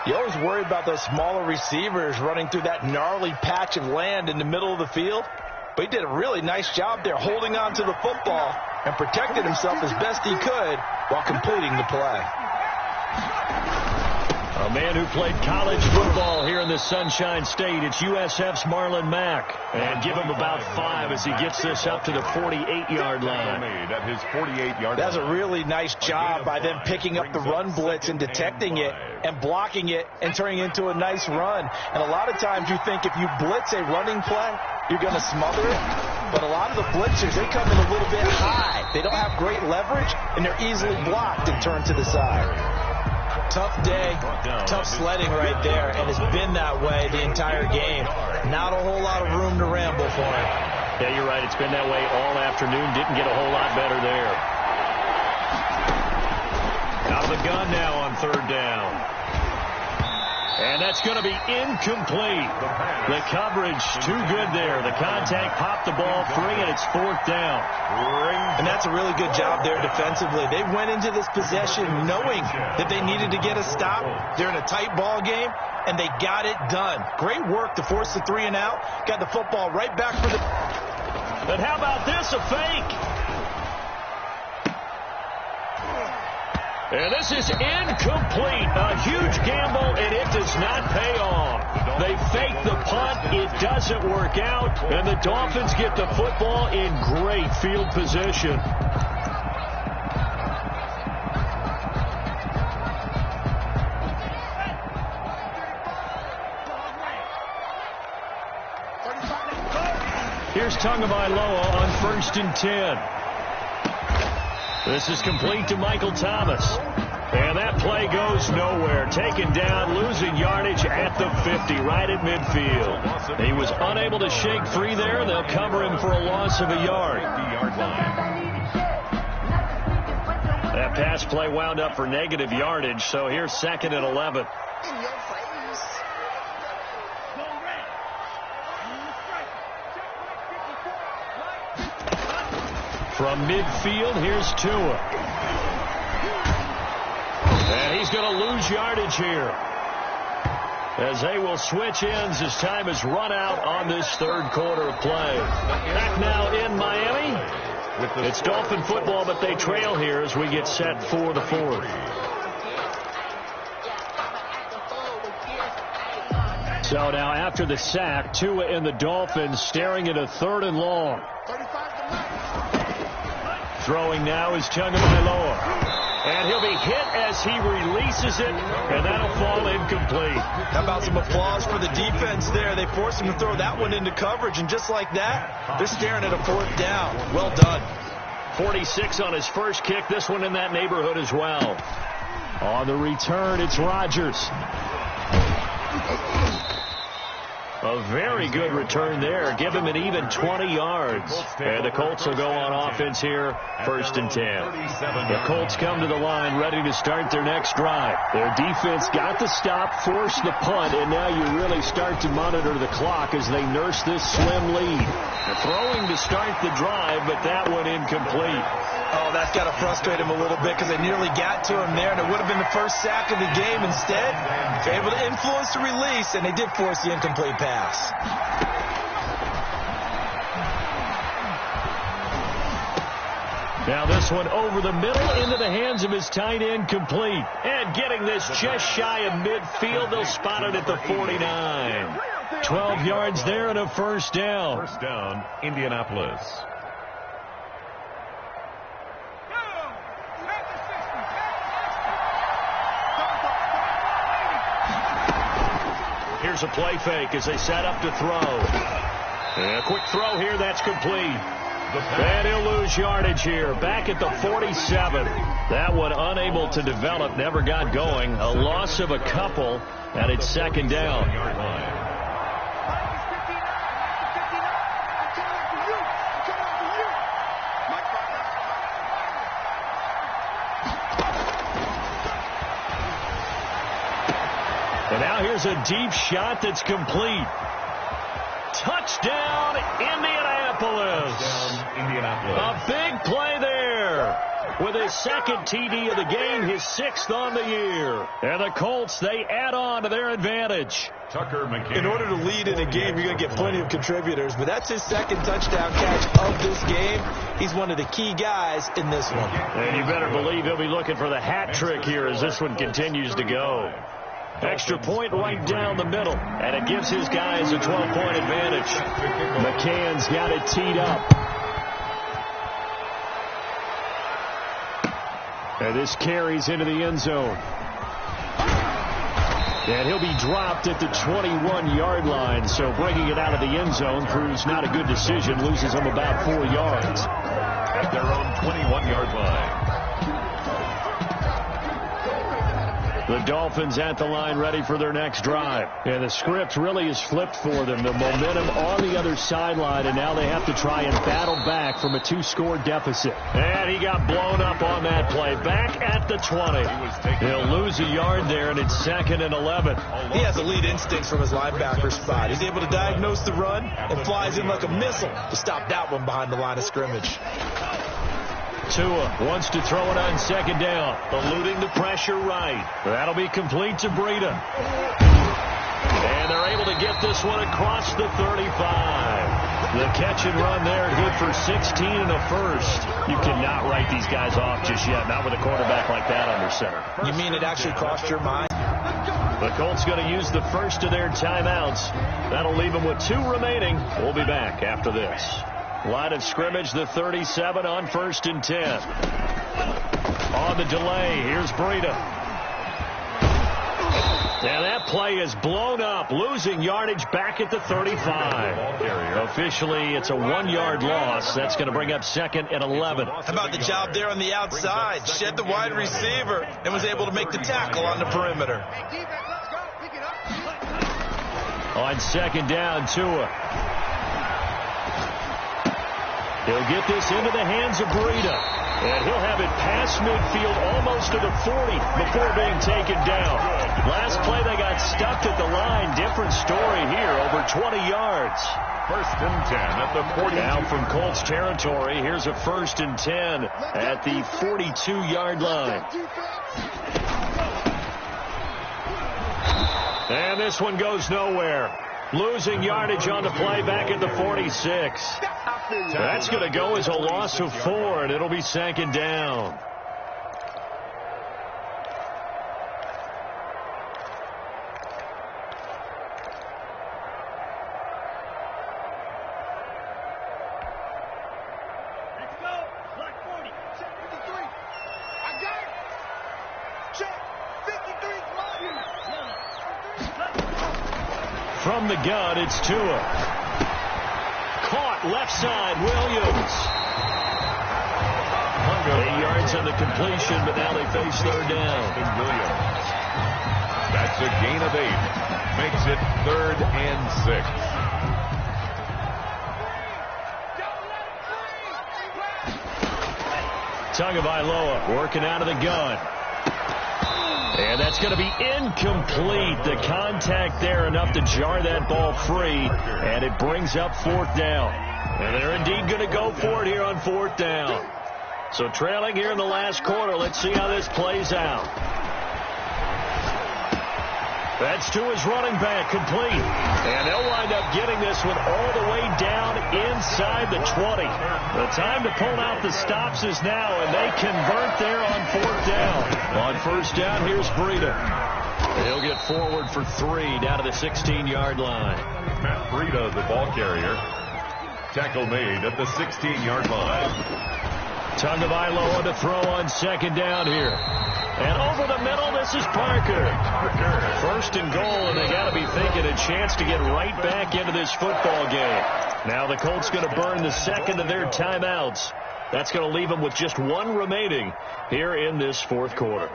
Speaker 4: You always worry about those smaller receivers running through that gnarly patch of land in the middle of the field. But he did a really nice job there holding on to the football and protected himself as best he could while completing the play.
Speaker 2: A man who played college football here in the Sunshine State. It's USF's Marlon Mack. And give him about 5 as he gets this up to the 48-yard line.
Speaker 5: At his 48-yard
Speaker 4: That's a really nice job by them picking up the run blitz and detecting it and blocking it and turning it into a nice run. And a lot of times you think if you blitz a running play, you're going to smother it. But a lot of the blitzers, they come in a little bit high. They don't have great leverage, and they're easily blocked and turned to the side. Tough day, tough sledding right there, and it's been that way the entire game. Not a whole lot of room to ramble for him.
Speaker 2: Yeah, you're right. It's been that way all afternoon. Didn't get a whole lot better there. Out of the gun now on 3rd down. And that's going to be incomplete. The coverage too good there. The contact popped the ball free, and it's 4th down.
Speaker 4: And that's a really good job there defensively. They went into this possession knowing that they needed to get a stop. They're in a tight ball game, and they got it done. Great work to force the 3 and out. Got the football right back for the...
Speaker 2: But how about this, a fake? And this is incomplete. A huge gamble, and it does not pay off. They fake the punt. It doesn't work out. And the Dolphins get the football in great field position. Here's Tagovailoa on 1st and 10. This is complete to Michael Thomas. And that play goes nowhere. Taken down, losing yardage at the 50, right at midfield. He was unable to shake free there. They'll cover him for a loss of a yard. That pass play wound up for negative yardage, so here's 2nd and 11. From midfield, here's Tua. And he's going to lose yardage here, as they will switch ends as time is run out on this 3rd quarter of play. Back now in Miami. It's Dolphin football, but they trail here as we get set for the 4th. So now after the sack, Tua and the Dolphins staring at a 3rd and long. Throwing now is Tagovailoa. And he'll be hit as he releases it, and that'll fall incomplete.
Speaker 4: How about some applause for the defense there? They forced him to throw that one into coverage, and just like that, they're staring at a 4th down. Well done.
Speaker 2: 46 on his first kick. This one in that neighborhood as well. On the return, it's Rodgers. A very good return there. Give him an even 20 yards. And the Colts will go on offense here, 1st and 10. The Colts come to the line ready to start their next drive. Their defense got the stop, forced the punt, and now you really start to monitor the clock as they nurse this slim lead. They're throwing to start the drive, but that one incomplete.
Speaker 4: Oh, that's got to frustrate him a little bit because they nearly got to him there, and it would have been the first sack of the game. Instead, they're able to influence the release, and they did force the incomplete pass.
Speaker 2: Now this one over the middle into the hands of his tight end, complete. And getting this just shy of midfield, they'll spot it at the 49. 12 yards there and a first down.
Speaker 5: First down, Indianapolis.
Speaker 2: Here's a play fake as they set up to throw. And a quick throw here, that's complete. And he'll lose yardage here, back at the 47. That one unable to develop, never got going. A loss of a couple, and it's second down. And now here's a deep shot that's complete. Touchdown, Indianapolis. A big play there. With his second TD of the game, his 6th on the year. And the Colts, they add on to their advantage.
Speaker 5: Tucker McCann.
Speaker 4: In order to lead in a game, you're going to get plenty of contributors, but that's his second touchdown catch of this game. He's one of the key guys in this one.
Speaker 2: And you better believe he'll be looking for the hat trick here as this one continues to go. Extra point right down the middle, and it gives his guys a 12-point advantage. McCann's got it teed up. And this carries into the end zone. And he'll be dropped at the 21-yard line, so bringing it out of the end zone proves not a good decision, loses him about 4 yards.
Speaker 5: At their own 21-yard line.
Speaker 2: The Dolphins at the line, ready for their next drive. And the script really is flipped for them. The momentum on the other sideline, and now they have to try and battle back from a 2-score deficit. And he got blown up on that play. Back at the 20. He'll lose a yard there, and it's 2nd and 11.
Speaker 4: He has elite instincts from his linebacker spot. He's able to diagnose the run and flies in like a missile to stop that one behind the line of scrimmage.
Speaker 2: Tua wants to throw it on 2nd down, eluding the pressure right. That'll be complete to Breida. And they're able to get this one across the 35. The catch and run there, good for 16 and a first. You cannot write these guys off just yet, not with a quarterback like that under center.
Speaker 4: You mean it actually crossed your mind?
Speaker 2: The Colts going to use the first of their timeouts. That'll leave them with 2 remaining. We'll be back after this. Line of scrimmage, the 37 on 1st and 10. On the delay, here's Breida. And that play is blown up, losing yardage back at the 35. Officially, it's a 1-yard loss. That's going to bring up 2nd and 11.
Speaker 4: How about the job there on the outside? Shed the wide receiver and was able to make the tackle on the perimeter.
Speaker 2: On 2nd down, Tua. He'll get this into the hands of Breida. And he'll have it past midfield almost to the 40 before being taken down. Last play they got stuck at the line. Different story here, over 20 yards.
Speaker 5: 1st and 10 at the 40.
Speaker 2: Now from Colts territory, here's a 1st and 10 at the 42-yard line. And this one goes nowhere. Losing yardage on the play back at the 46. That's going to go as a loss of 4, and it'll be 2nd down.
Speaker 3: Let's go. Block 40. Check 53. I got it. Check 53.
Speaker 2: From the gun, it's Tua. Caught left side, Williams. 8 yards on the completion, but now they face 3rd down.
Speaker 5: Williams. That's a gain of 8. Makes it 3rd and 6.
Speaker 2: Tagovailoa working out of the gun. And that's going to be incomplete. The contact there enough to jar that ball free. And it brings up 4th down. And they're indeed going to go for it here on 4th down. So trailing here in the last quarter. Let's see how this plays out. That's to his running back, complete. And they'll wind up getting this one all the way down inside the 20. The time to pull out the stops is now, and they convert there on 4th down. On 1st down, here's Breida. He'll get forward for 3 down to the 16-yard line.
Speaker 5: Matt Breida, the ball carrier. Tackle made at the 16-yard line.
Speaker 2: Tagovailoa to throw on 2nd down here. And over the middle, this is Parker. 1st and goal, and they got to be thinking a chance to get right back into this football game. Now the Colts going to burn the 2nd of their timeouts. That's going to leave them with just 1 remaining here in this 4th quarter.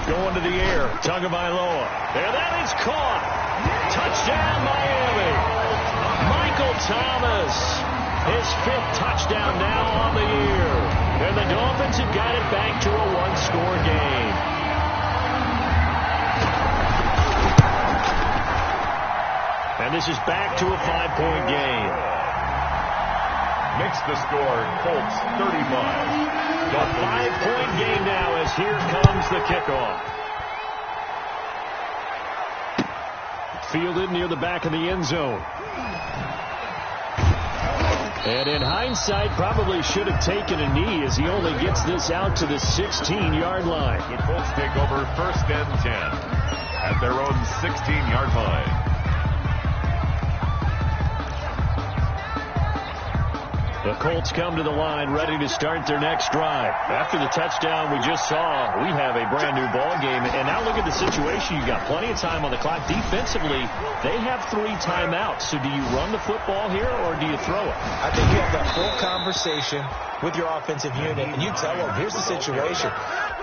Speaker 2: Going to the air, Tagovailoa. There, that is caught. Touchdown, Miami. Michael Thomas, his 5th touchdown now on the year. And the Dolphins have got it back to a 1-score game. And this is back to a 5-point game.
Speaker 5: Makes the score Colts 35.
Speaker 2: A 5-point game now as here comes the kickoff. Fielded near the back of the end zone. And in hindsight, probably should have taken a knee as he only gets this out to the 16-yard line.
Speaker 5: The Colts take over 1st and 10 at their own 16-yard line.
Speaker 2: The Colts come to the line ready to start their next drive. After the touchdown we just saw, we have a brand new ball game. And now look at the situation. You've got plenty of time on the clock. Defensively, they have 3 timeouts. So do you run the football here or do you throw it?
Speaker 4: I think you have that full conversation with your offensive unit, and you tell them, here's the situation.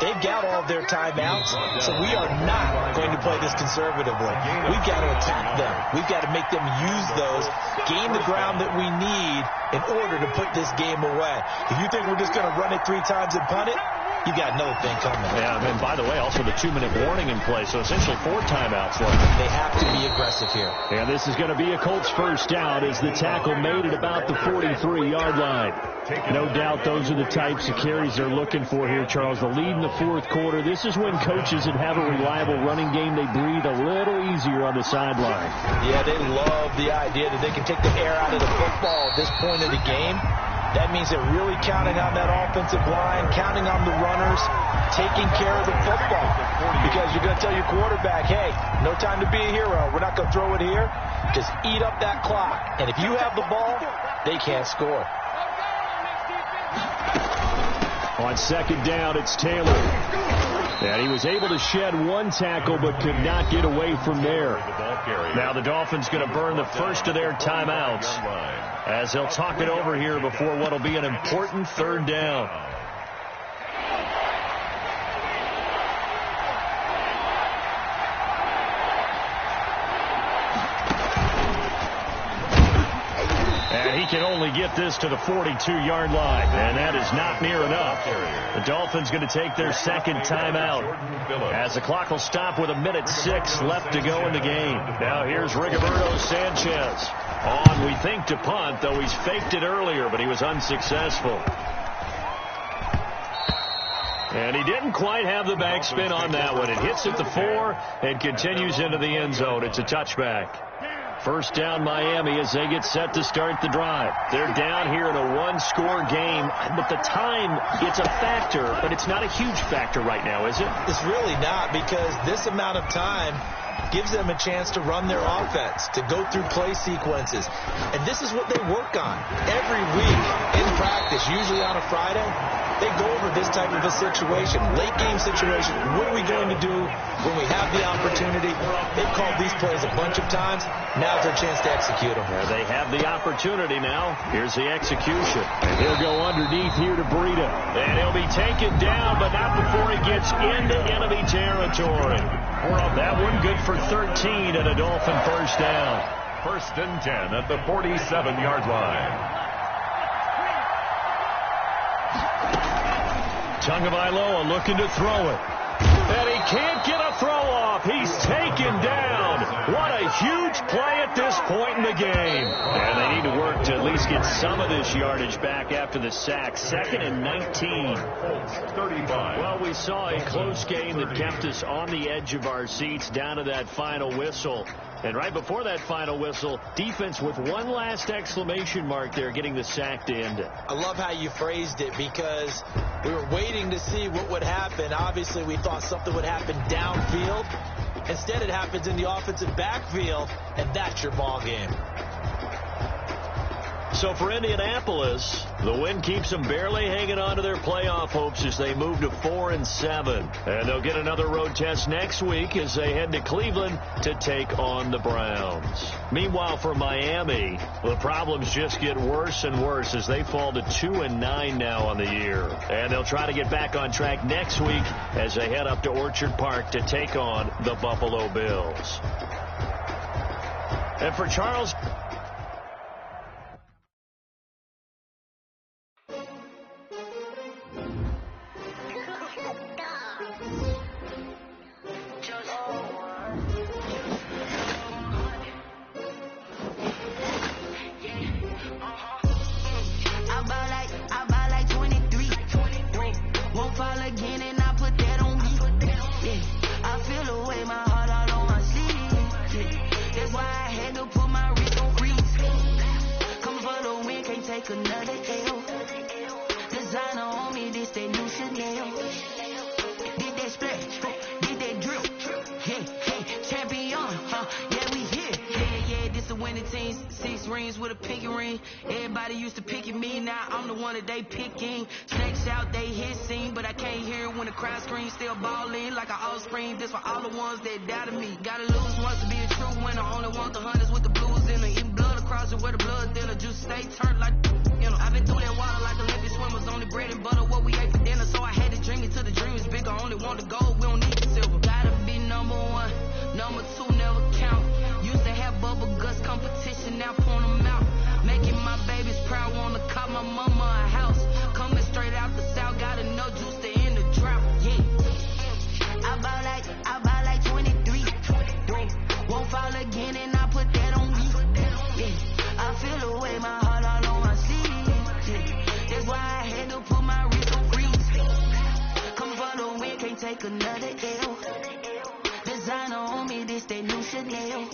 Speaker 4: They've got all of their timeouts, so we are not going to play this conservatively. We've got to attack them. We've got to make them use those, gain the ground that we need in order to put this game away. If you think we're just going to run it 3 times and punt it, you got another thing coming.
Speaker 2: Yeah, and by the way, also the 2-minute warning in play, so essentially 4 timeouts left.
Speaker 4: They have to be aggressive here.
Speaker 2: And this is going to be a Colts 1st down as the tackle made at about the 43-yard line. No doubt those are the types of carries they're looking for here, Charles. The lead in the 4th quarter. This is when coaches that have a reliable running game, they breathe a little easier on the sideline.
Speaker 4: Yeah, they love the idea that they can take the air out of the football at this point of the game. That means they're really counting on that offensive line, counting on the runners, taking care of the football. Because you're going to tell your quarterback, hey, no time to be a hero. We're not going to throw it here. Just eat up that clock. And if you have the ball, they can't score.
Speaker 2: On 2nd down, it's Taylor. And he was able to shed 1 tackle but could not get away from there. Now the Dolphins going to burn the 1st of their timeouts as they'll talk it over here before what will be an important 3rd down. And he can only get this to the 42-yard line, and that is not near enough. The Dolphins going to take their 2nd timeout as the clock will stop with 1:06 left to go in the game. Now here's Rigoberto Sanchez on, we think, to punt, though he's faked it earlier, but he was unsuccessful. And he didn't quite have the backspin on that one. It hits at the 4 and continues into the end zone. It's a touchback. 1st down Miami as they get set to start the drive. They're down here in a 1-score game, but the time, it's a factor, but it's not a huge factor right now, is it?
Speaker 4: It's really not, because this amount of time gives them a chance to run their offense, to go through play sequences. And this is what they work on every week in practice, usually on a Friday. They go over this type of a situation, late game situation. What are we going to do when we have the opportunity? They've called these plays a bunch of times. Now's their chance to execute them.
Speaker 2: Yeah, they have the opportunity now. Here's the execution. And he'll go underneath here to Breida. And he'll be taken down, but not before he gets into enemy territory. That one good for 13 and a Dolphin 1st down.
Speaker 5: 1st and 10 at the 47-yard line.
Speaker 2: Tagovailoa looking to throw it. And he can't get a throw off. He's taken down. What a huge play at this point in the game. And they need to work to at least get some of this yardage back after the sack. 2nd and 19.
Speaker 5: 35.
Speaker 2: Well, we saw a close game that kept us on the edge of our seats down to that final whistle. And right before that final whistle, defense with one last exclamation mark there, getting the sack to end it.
Speaker 4: I love how you phrased it, because we were waiting to see what would happen. Obviously, we thought something would happen downfield. Instead, it happens in the offensive backfield, and that's your ball game.
Speaker 2: So for Indianapolis, the win keeps them barely hanging on to their playoff hopes as they move to 4-7. And they'll get another road test next week as they head to Cleveland to take on the Browns. Meanwhile, for Miami, the problems just get worse and worse as they fall to 2-9 now on the year. And they'll try to get back on track next week as they head up to Orchard Park to take on the Buffalo Bills. And for Charles...
Speaker 7: with a pinky ring. Everybody used to pick at me, now I'm the one that they picking. Snakes out, they hit scene, but I can't hear it when the crowd screams. Still balling like an offspring. This for all the ones that doubted me. Gotta lose once to be a true winner. Only want the hunters with the blues in it. Eating blood across it where the blood thinner. Juice stay turned like, you know. I've been through that water like Olympic swimmers. Only bread and butter what we ate for dinner. So I had to dream it till the dream is bigger. Only want the gold, we don't need the silver. Gotta be number one, number two never count. Used to have bubble guts competition, now point them out. Making my babies proud, wanna cop my mama a house. Coming straight out the south, got enough juice to end the drought, yeah. I buy like 23. Won't fall again and I put that on me, yeah. I feel the way, my heart all on my sleeve, yeah. That's why I had to put my wrist on freeze. Come for the win, can't take another L. Designer on me, this that new Chanel.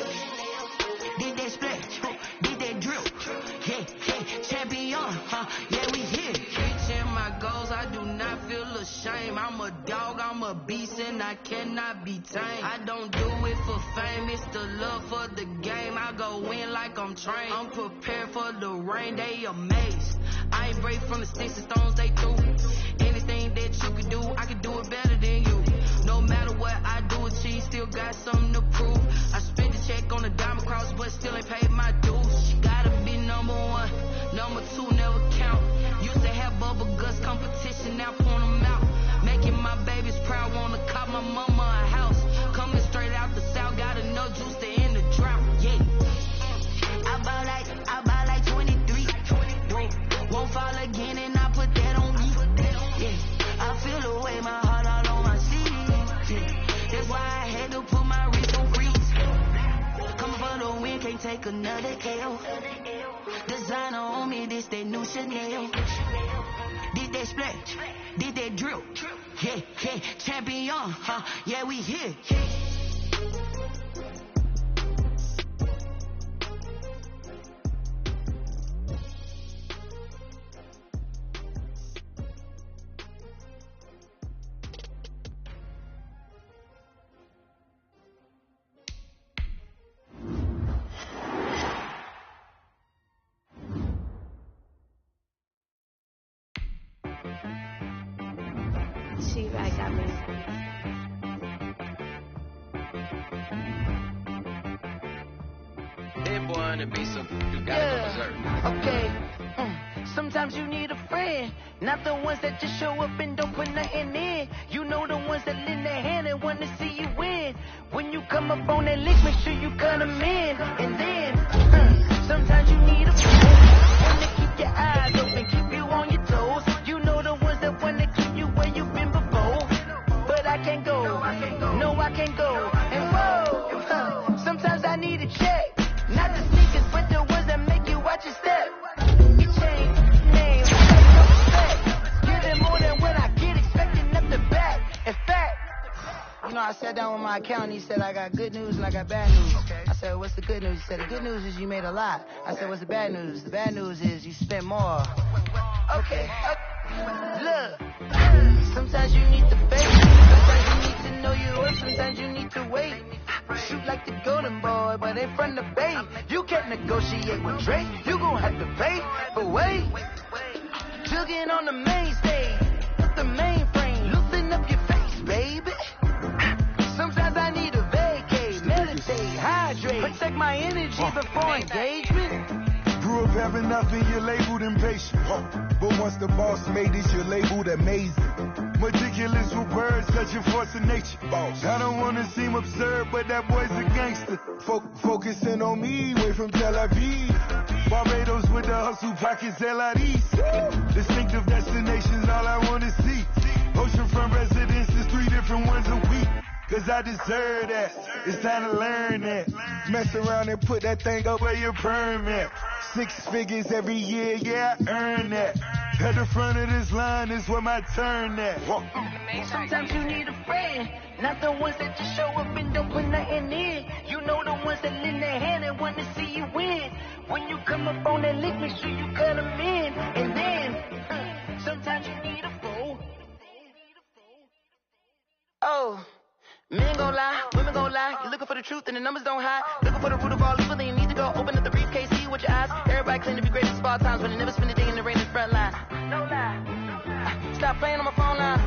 Speaker 7: Did that splash, did that drip, yeah, champion, yeah, we here. Reaching my goals, I do not feel ashamed. I'm a dog, I'm a beast, and I cannot be tamed. I don't do it for fame, it's the love for the game. I go in like I'm trained. I'm prepared for the rain, they amazed. I ain't brave from the sticks and stones they threw. Anything that you can do, I can do it better than you. No matter what I do, achieve, still got something to prove. I spent the check on the diamond cross, but still ain't paid my dues. Gotta be number one, number two never count. Used to have bubble guts competition, now point them out. Making my babies proud, wanna cop my mama a house. Coming straight out the south, got enough juice to end the drought, yeah. I buy like 23. Won't fall again and I put that on me, yeah. I feel the way, my heart all on my sleeve, yeah. That's why I had to put my wrist on freeze. Come for the win, can't take another L. Designer on me, this that new Chanel. Did that splash, did that drip, yeah, champion, yeah, we here.
Speaker 8: She-Rag got me.
Speaker 9: That boy on the beat, so you gotta go berserk.
Speaker 7: Okay. Sometimes you need a friend, not the ones that just show up and don't put nothing in. You know the ones that lend their hand and want to see you win. When you come up on that list, make sure you cut them in. And then, sometimes you need a friend, want to keep your eyes open, keep you on your toes. You know the ones that want to keep you where you've been before. But I can't go, no I can't go. And whoa, sometimes I need a check. Not the sneakers, but the ones that make you watch your step.
Speaker 10: sat down with my accountant. He said, I got good news and I got bad news. Okay. I said, what's the good news? He said, the good news is you made a lot. I said, what's the bad news? The bad news is you spent more. Okay. Look. Sometimes you need to fake. Sometimes you need to know your worth. Sometimes you need to wait. Shoot like the golden boy, but in front of Bay. You can't negotiate with Drake. You gon' have to pay. But wait. Jugging on the main stage. With the mainframe. Loosen up your face, baby. Sometimes I need a vacate. Meditate, hydrate. Protect my energy before engagement.
Speaker 11: Grew up having nothing, you're labeled impatient. But once the boss made it, you're labeled amazing. Meticulous with words, cause you're force of nature. Boss. I don't wanna seem absurd, but that boy's a gangster. Focusing on me, way from Tel Aviv. Barbados with the hustle pockets, LIDs. Distinctive destinations, all I wanna see. Oceanfront residences, 3 different ones a week. Cause I deserve that. It's time to learn that. Mess around and put that thing up where your permit. 6 figures every year, yeah, I earn that. At the front of this line is where my turn at.
Speaker 10: Sometimes you need a friend, not the ones that just show up and don't put nothing in. You know the ones that lend their hand and want to see you win. When you come up on that lick, make sure you cut them in. And then, sometimes you need a fool. Oh. Men gon' lie, women gon' lie. You're looking for the truth and the numbers don't hide. Looking for the root of all evil, then you need to go open up the briefcase, see with your eyes. Everybody claim to be great at small times, but they never spend a day in the rain in the front line. No lie. Stop playing on my phone line.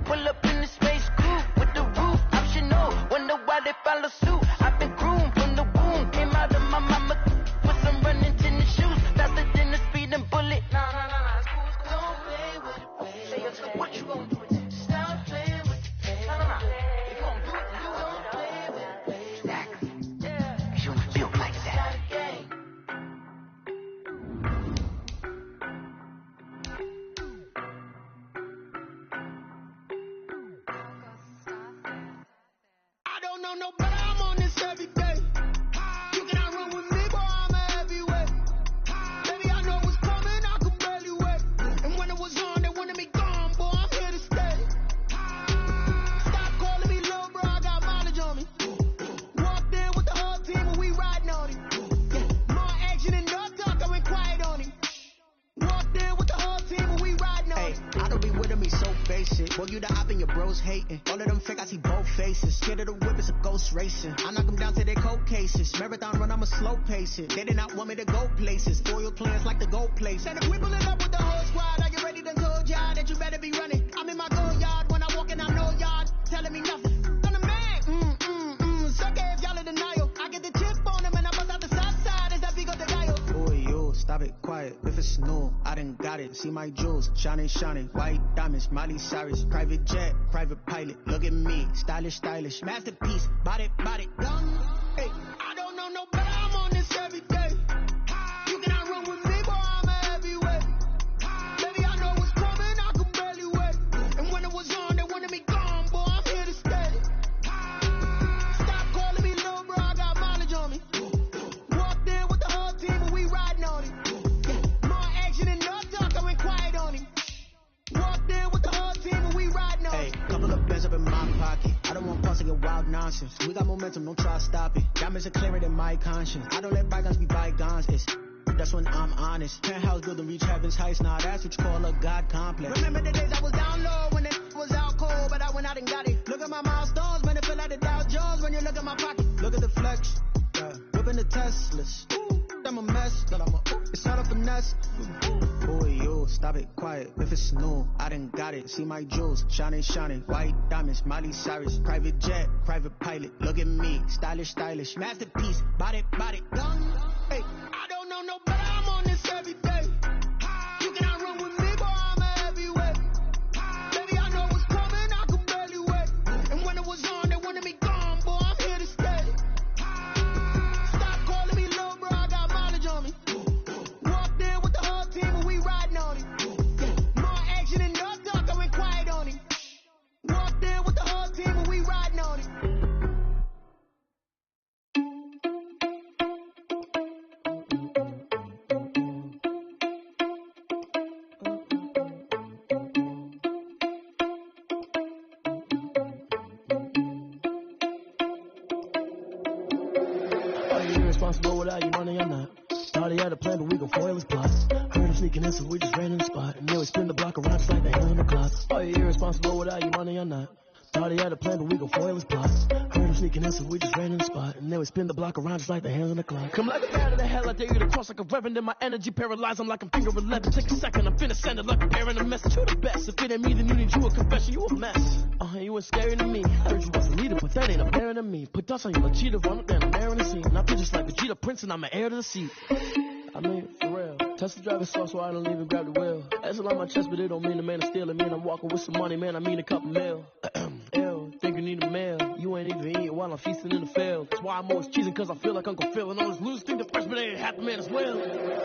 Speaker 10: Pull up in the space coupe with the roof optional. Wonder why they follow suit. I've been groomed from the womb. Came out of my mama with some running tennis shoes. Faster than the speeding bullet. Nah. Don't play with it, baby. Say what you gon' do? Racing. I knock them down to their cold cases. Marathon run, I'm a slow pace it. They did not want me to go places. Spoiled plans like the gold place. And if we pulling up with the whole squad, are you ready to told y'all that you better be running? I'm in my go yard when I walk in, I know y'all telling me nothing. I'm the man. Suck if y'all in denial. I get the chip on them and I bust out the south side. Is that big of the dial? Boy, yo, stop it, quiet. If it's new, I done got it. See my jewels, shining. White diamonds, Miley Cyrus. Private jet, private pilot. Look at me, stylish. Masterpiece, body, gun. Hey, I don't know no better, I'm on this every day. You cannot run with me, boy, I'm a heavyweight. Baby, I know what's coming, I could barely wait. And when it was on, they wanted me gone, boy, I'm here to stay. Stop calling me little bro, I got mileage on me. Walked in with the whole team and we riding on it. More action and no talk, I went quiet on him. Walked in with the whole team and we riding on it. Hey, couple of bands up in my pocket. I don't want parts of your wild nonsense. We got momentum, don't try to stop it. Diamonds are clearer than my conscience. I don't let bygones be bygones. That's when I'm honest. Penthouse building, reach heaven's heights. Now that's what you call a God complex. Remember the days I was down low when it was out cold, but I went out and got it. Look at my milestones, man, it feel like the Dow Jones when you look at my pocket. Look at the flex, whipping the Teslas. I'm a mess, it's not a finesse. Boy, yo, stop it, quiet. If it's new, I done got it. See my jewels, shining. White diamonds, Miley Cyrus. Private jet, private pilot. Look at me, stylish. Masterpiece, body, gun. Hey, I don't know no better, I'm on this every day. You cannot run with me, boy, I'm a heavyweight. Baby, I know what's coming, I could barely wait. And when it was on, they wanted me gone, boy, I'm here to stay. Stop calling me little bro, I got mileage on me. Walked in with the whole team and we riding on it. More action and no talk, I went quiet on him. Walked in with the whole team and we riding on it.
Speaker 12: without your money or not. Thought he had a plan, but we gon' foil his plots. Heard him sneaking in, so we just ran in the spot. And then we spin the block around just like the hell in the clock. Are you irresponsible without your money or not? Thought he had a plan, but we gon' foil his plots. Heard him sneaking in, so we just ran in the spot. And then we spin the block around just like the hands on the clock. Come like a bat of the hell, I dare you to cross like a reverend. In my energy paralyzed, I'm like I'm finger 11. Take a second, I'm finna send it like a bearing a message. You the best, if it ain't me, then you need you a confession. You a mess. You ain't scary to me. Heard you was a leader, but that ain't a bearing to me. Put dust on you like cheetah, run up there, I'm bearing the scene. And I feel just like Vegeta Prince, and I'm an heir to the seat. I mean, for real. Tesla driver sauce, so I don't even grab the wheel. That's on my chest, but it don't mean the man is stealing. Man, I'm walking with some money, man, I mean a couple mil. Ew, think you need a meal. You ain't even eating while I'm feasting in the field. That's why I'm always cheesing, cause I feel like Uncle Phil. And all this losers think the freshman ain't half the man as well.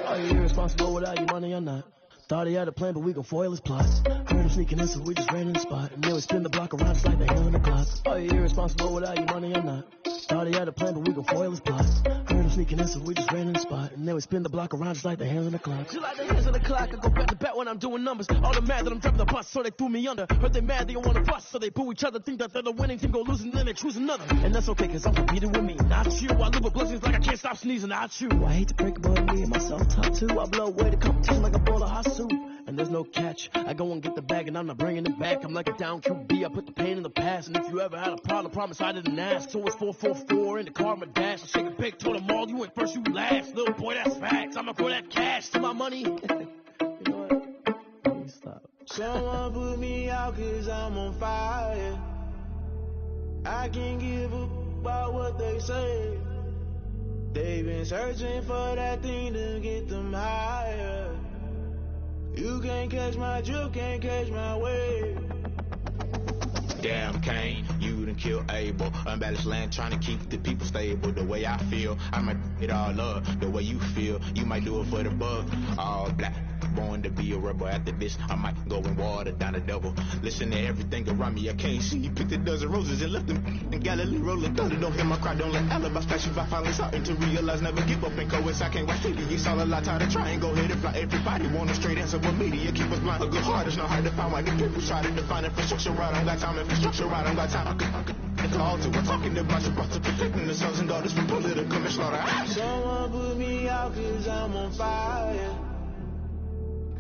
Speaker 12: Are you irresponsible without your money or not? Thought he had a plan, but we gon' foil his plots. Heard him sneaking in, so we just ran in the spot. And then we spin the block around just like the hell in the clock. Are you irresponsible without your money or not? Thought he had a plan, but we gon' foil his plots. Heard him sneaking in, so we just ran in the spot. And then we spin the block around just like the hands on the clock. Just like the hands on the clock, I go back to back when I'm doing numbers. All the mad that I'm driving the bus, so they threw me under. Heard they mad, they don't wanna bust, so they boo each other. Think that they're the winning team, go losing, then they choose another. And that's okay, cause I'm competing with me, not you. I live with blessings like I can't stop sneezing, not you. I hate to break it, but me and myself talk too. I blow away the competition like a bowl of hot soup. And there's no catch. I go and get the bag and I'm not bringing it back. I'm like a down QB, I put the pain in the past. And if you ever had a problem, promise I didn't ask. So it's 444 in the car, my dash. I shake a big, told them all, you ain't first, you last. Little boy, that's facts. I'ma throw that cash to my money. You know what? Let me stop.
Speaker 13: Someone put me out cause I'm on fire. I can't give a about what they say. They've been searching for that thing to get them higher. You can't catch my drift, can't catch my wave.
Speaker 14: Damn, Kane, you done killed Abel. Unbalanced land, trying to keep the people stable. The way I feel, I might it all up. The way you feel, you might do it for the buck. All black, born to be a rebel. After this, I might go and water down the devil. Listen to everything around me, I can't see. Picked a dozen roses and left them in Galilee rolling thunder. Don't hear my cry, don't let alibis flash. If I finally starting to realize, never give up and coexist. I can't watch TV, it's all a lot, time to try and go ahead and fly. Everybody want a straight answer, but media keep us blind. A good heart is not hard to find. Why the people try to define infrastructure right? I don't got time, infrastructure right, I don't got time. I could call to. We're talking about to protecting the sons and daughters from political and slaughter.
Speaker 13: Someone put me out cause I'm on fire.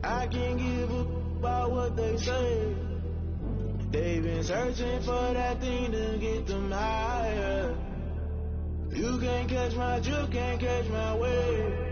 Speaker 13: I can't give a about what they say. They've been searching for that thing to get them higher. You can't catch my drift, can't catch my wave.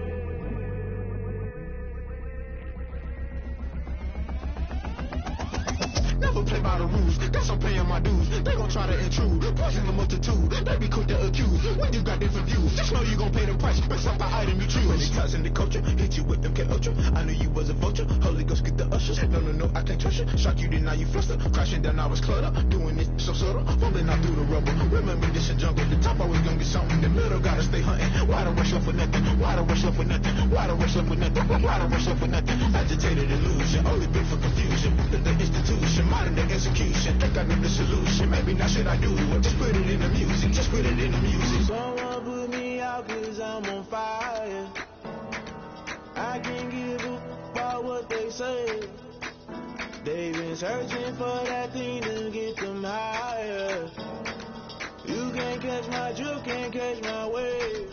Speaker 14: Never play by the rules, guess I'm paying my dues. They gon' try to intrude, poison the multitude. They be quick to accuse, when you got different views. Just know you gon' pay the price, based off the item you choose. When it ties in the culture, hit you with MK Ultra. I knew you was a vulture, Holy Ghost get the ushers. No, I can't trust you. Shock you, then now you fluster. Crashing down, I was clutter. Doing it so subtle, falling out through the rubble. Remember this a jungle, the top always gonna get something. The middle gotta stay hunting. Why the rush left with nothing? Why the rush left with nothing? Why the rush left with nothing? Why the rush left with nothing? Agitated illusion, only been for confusion. The institution, modern day execution. Think I know the solution. Maybe now should I do it? Just put it in the music. Just put it in the music.
Speaker 13: Someone put me out cause I'm on fire. I can't give a about what they say. They've been searching for that thing to get them higher. You can't catch my drift, can't catch my wave.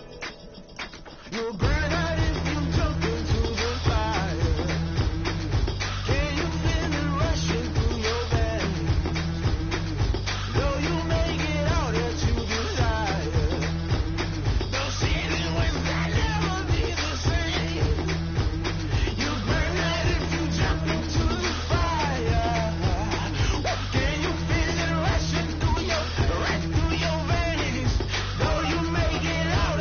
Speaker 13: You'll burn out if you jump into the fire. Can you feel it rushing through your veins? Though you make it out that you desire. Those seasons when I never be the same. You burn out if you jump into the fire. Can you feel it rushing through your veins? Though you make it out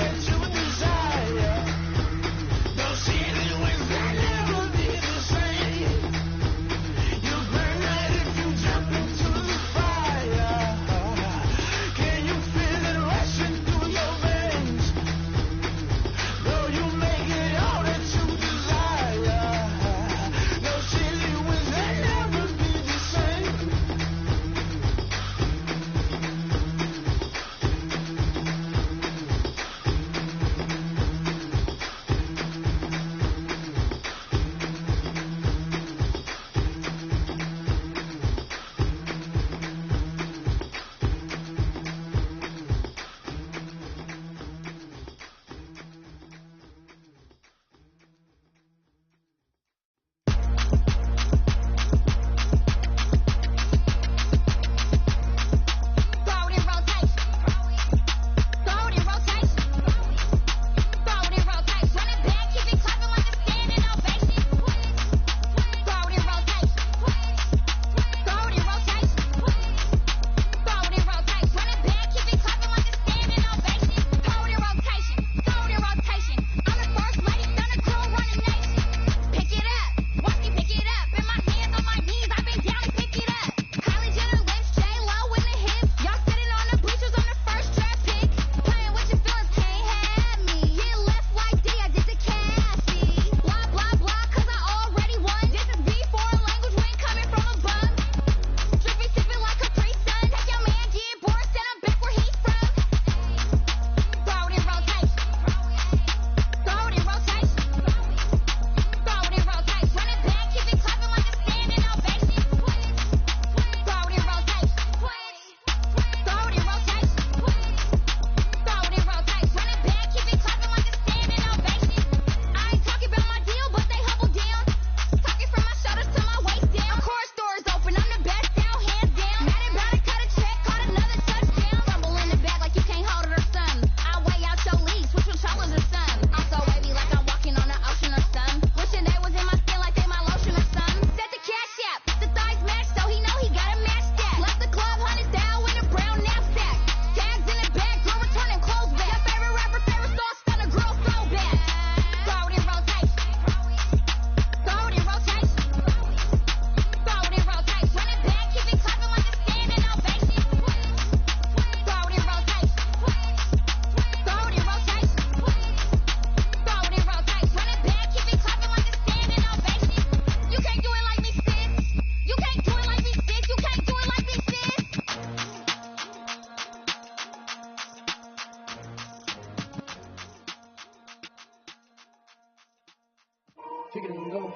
Speaker 6: kick it and go.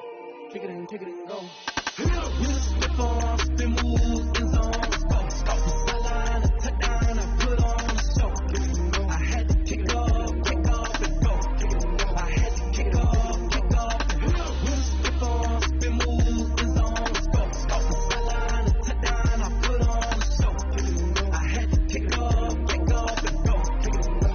Speaker 6: Kick it and go.
Speaker 13: You slip on, spin, move, in zone, let's go. Sideline, a touchdown, I put on a show. I had to kick off and go. I had to kick off and go. You slip on, spin, move, in zone, let's go. Sideline, a touchdown, I put on a show. I had to kick off and go.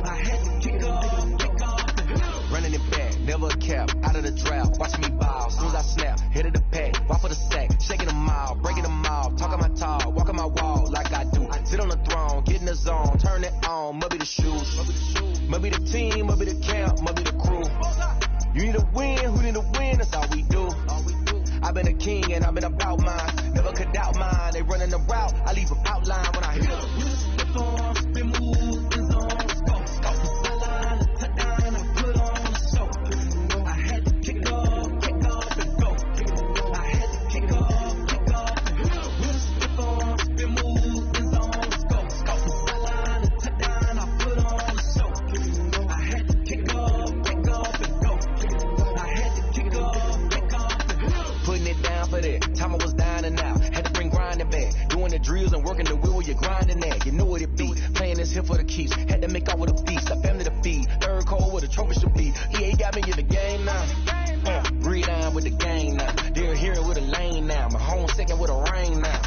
Speaker 13: I had to kick off and go.
Speaker 15: Running it back, never a cap, out of the draft. Watch me ball, soon as I snap, hit of the pack, walk for the sack, shaking them all, breaking them all, talking my talk, walking my wall like I do. Sit on the throne, get in the zone, turn it on, must be the shoes, must be the team, must be the camp, must be the crew. You need to win, who need to win, that's all we do. I've been a king and I've been about mine, never could doubt mine. They running the route, I leave them outline when I hit them.
Speaker 13: You slip on, spin, move, in zone, let's go. Sideline, a touchdown, I put on a show. I had to kick off and go. I had to kick off and go. You slip on, spin, move, in zone, let's go. Sideline, a touchdown, I put on a show. I had to kick off and go. I had to kick off and go.
Speaker 15: Putting it down for that, time I was down and out. Had to bring grinding back, doing the drills and working the wheel where you're grinding at. You know what it be, playing this here for the keeps. Had to make out with a feast, a family to feed. Third cold where the trophy should be. EA got me in the game now. Breathe down with the game now. They're here with a lane now. My home second with a rain now.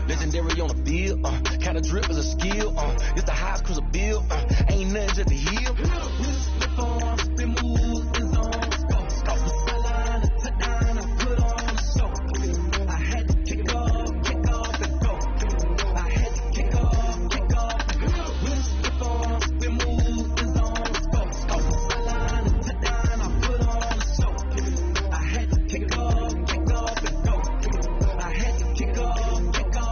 Speaker 15: Legendary on the field, kind of drip is a skill. It's the highest cruiser bill, ain't nothing just a heel.
Speaker 13: Slip on, spin, move, in zone, let's go. Sideline, a touchdown, I put on a show. I had to kick off and go. I had to kick off and go. Slip on, spin, move, in zone, let's go. Sideline, a touchdown, I put on a show. I had to kick off and go. I had to kick off and go.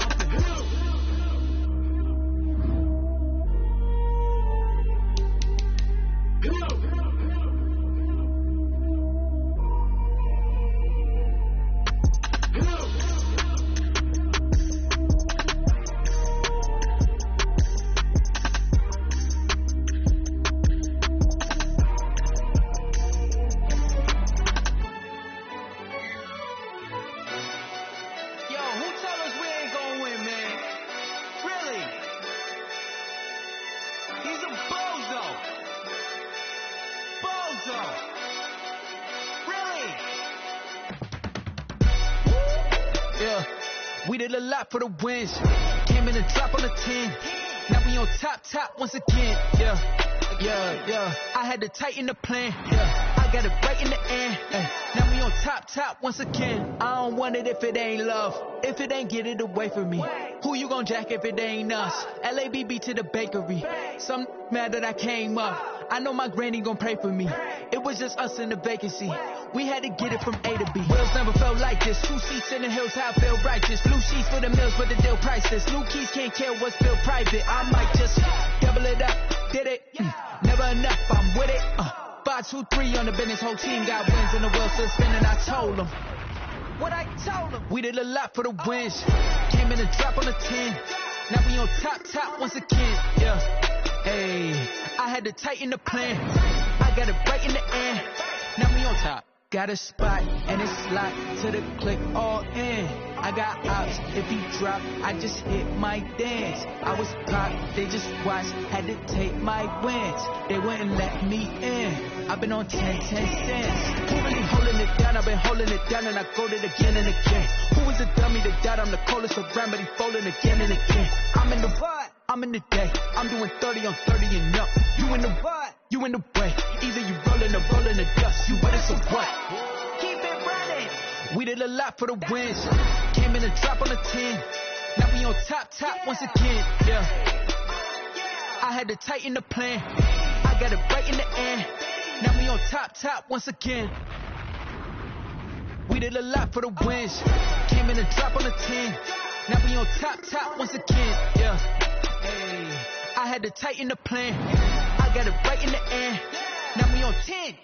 Speaker 6: Yo, who tell us we ain't gonna win, man? Really? He's a bozo. Bozo. Really? Yeah, we did a lot for the wins. Came in and drop on the 10. Now we on top once again. Yeah. I had to tighten the plan. Yeah, I got it right in the end. Now we on top once again. I don't want it if it ain't love. If it ain't, get it away from me. Who you gon' jack if it ain't us? LABB to the bakery. Some mad that I came up. I know my granny gon' pray for me. It was just us in the vacancy. We had to get it from A to B. Wheels never felt like this. 2 seats in the hills, how I feel righteous. Blue sheets for the mills, but the deal priceless. New keys can't kill what's built private. I might just double it up. Did it? Never enough, I'm with it. 5, 2, 3 on the business. Whole team got wins and the wheel still spinning. I told them what I told them. We did a lot for the wins. Came in and drop on the 10. Now we on top once again. Yeah. Hey, I had to tighten the plan. I got it right in the end. Now we on top. Got a spot and it's slot to the click all in. I got ops, if he drop, I just hit my dance. I was popped, they just watched, had to take my wins. They wouldn't let me in. I've been on 10 cents. Who really holding it down? I've been holding it down and I go it again and again. Who is the dummy that doubt I'm the coldest around, but he folding again and again. I'm in the what? I'm in the day. I'm doing 30 on 30 and up. You in the what? You in the way. Either you rolling or rolling the dust. You with us or what? Keep it running. We did a lot for the wins. Came in and drop on the 10. Now we on top once again. Yeah. I had to tighten the plan. I got it right in the end. Now we on top once again. We did a lot for the wins. Came in and drop on the 10. Now we on top once again. Yeah. Hey, I had to tighten the plan. I got it right in the end. Now we on 10.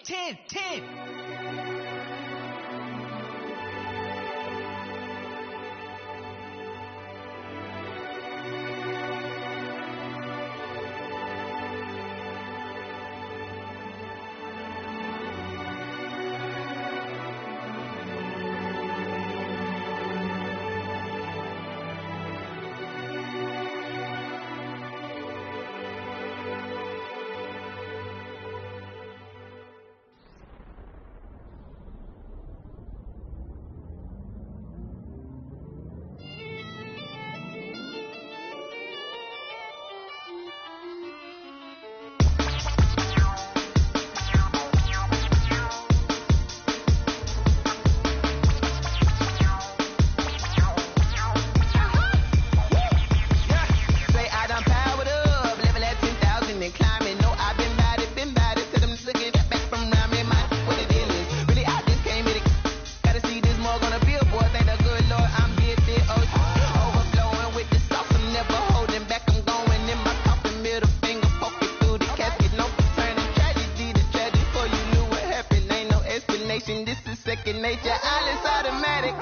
Speaker 16: is second nature. All is automatic.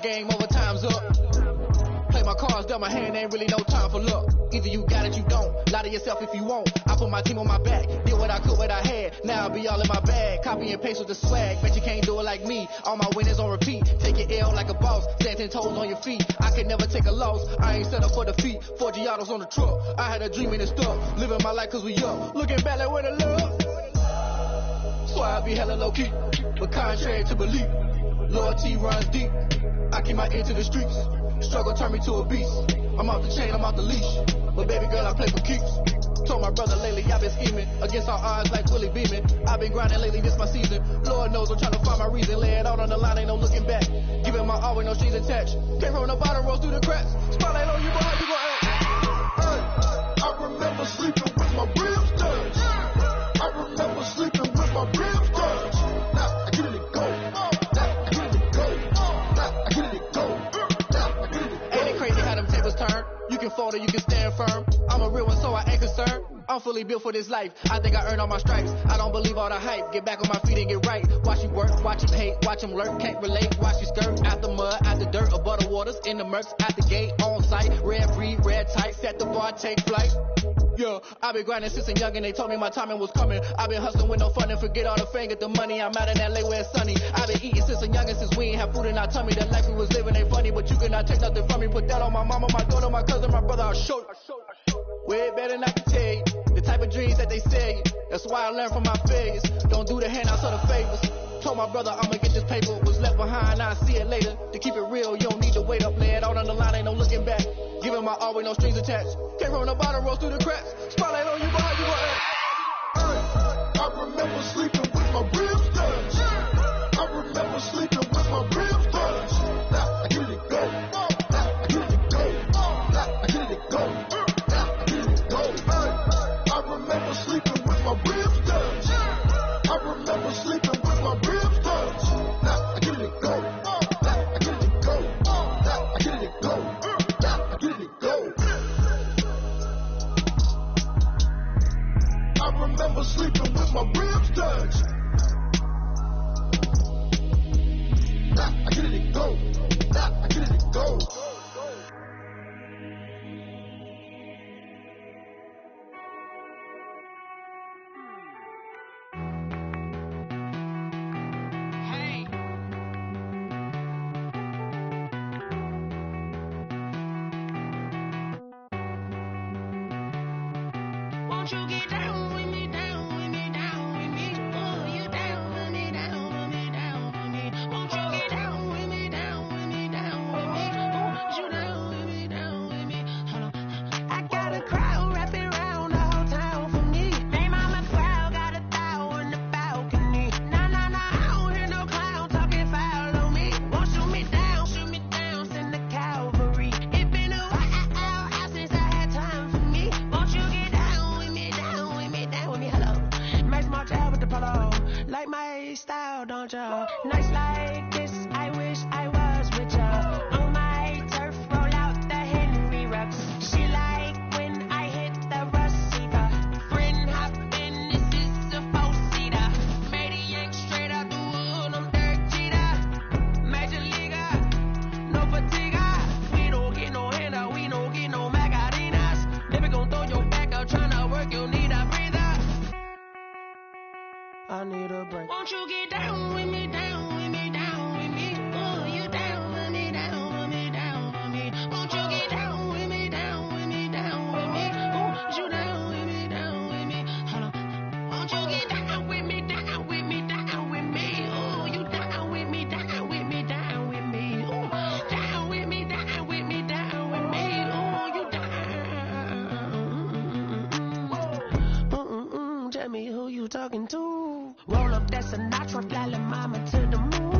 Speaker 17: Game over, time's up. Play my cards, dealt my hand, ain't really no time for luck. Either you got it, you don't. Lie to yourself if you won't. I put my team on my back, did what I could, what I had. Now I'll be all in my bag, copy and paste with the swag. Bet you can't do it like me. All my winners on repeat. Take your L like a boss, stand 10 toes on your feet. I can never take a loss. I ain't set up for defeat. 4 Giottos on the truck. I had a dream and it's stuck. Living my life cause we young. Looking back like where the love. So I be hella low key, but contrary to belief, loyalty runs deep. I keep my ear to the streets. Struggle turned me to a beast. I'm off the chain, I'm off the leash. But baby girl, I play for keeps. Told my brother lately I've been scheming against all odds like Willie Beeman. I've been grinding lately, this my season. Lord knows I'm trying to find my reason. Lay it out on the line, ain't no looking back. Giving my all with no strings attached. Came from the bottom, rose through the cracks. Spotlight on you, but how you gon' act?
Speaker 18: I remember sleeping with my ribs touched. I remember sleeping with my ribs touched. Now I get it go.
Speaker 17: You can fold or you can stand firm. I'm a real one, so I ain't concerned. I'm fully built for this life. I think I earned all my stripes. I don't believe all the hype. Get back on my feet and get right. Watch you work, watch you hate, watch him lurk. Can't relate, watch you skirt. Out the mud, out the dirt, above the waters, in the murks, out the gate, on site. Red breed, red tight, set the bar, take flight. Yeah, I been grinding since a young and they told me my timing was coming. I been hustling with no fun and forget all the fame, get the money. I'm out in LA where it's sunny. I been eating since a youngin' since we ain't have food in our tummy. The life we was living ain't funny, but you cannot take nothing from me. Put that on my mama, my daughter, my cousin, my brother, I'll show you. Way better than I can tell you. The type of dreams that they sell you. That's why I learned from my failures. Don't do the handouts or the favors. Told my brother I'ma get this paper. Was left behind, I'll see it later. To keep it real, you don't need to wait up. Lay it out on the line, ain't no looking back. Giving my all with no strings attached. Came from the bottom, rose through the cracks. Spotlight on you, but how you gon' act?
Speaker 18: I remember sleeping with my ribs touched. I remember sleeping with my ribs touched. Now I get it go. Now I get it go. Now I get it go. Now I get it go. I remember sleeping with my ribs touched. I remember sleeping with my ribs touched. Now I get it go. Now I get it go. Now I get it go. Now I get it go. I remember sleeping with my ribs touched. Now I get it go. Now I get it go.
Speaker 7: Won't you get down with me, down with me, down with me? Oh, you down with me, down with me, down with me. Won't you get down with me, down with me, down with me? Oh, you down with me, down with me? Hold on. I got a crowd wrapping around the whole town for me. Name on my crowd, got a thou in the balcony. Nah, I don't hear no clown talking foul on me. Won't shoot me down, send the cavalry. It been a while since I had time for me. Won't you get down with me, down with me, down with me? Hello. Max March out with the polo. Like my style, don't y'all? Nights like this, I wish I was with y'all. On my turf, roll out the Henry Rux. She like when I hit the receiver. Friend hop in, this is a four-seater. Made a yank straight out the wood, I'm Derek Jeter. Major leaguer, no fatigue. We don't get no handout, we don't get no Macarinas. Never gon' throw your back out, tryna work, you'll need a breather. I need a break. Won't you get down with me, down with me, down with me? Oh, you down with me, down with me, down with me? Won't you get down with me, down with me, down with me? Oh, you down with me, down with me? Hold on. Won't you get down with me, down with me, down with me? Oh, you down with me, down with me, down with me? Oh, down with me, down with me, down with me? Oh, you down. Tell me who you talking to. Roll up that Sinatra, fly la mama to the moon.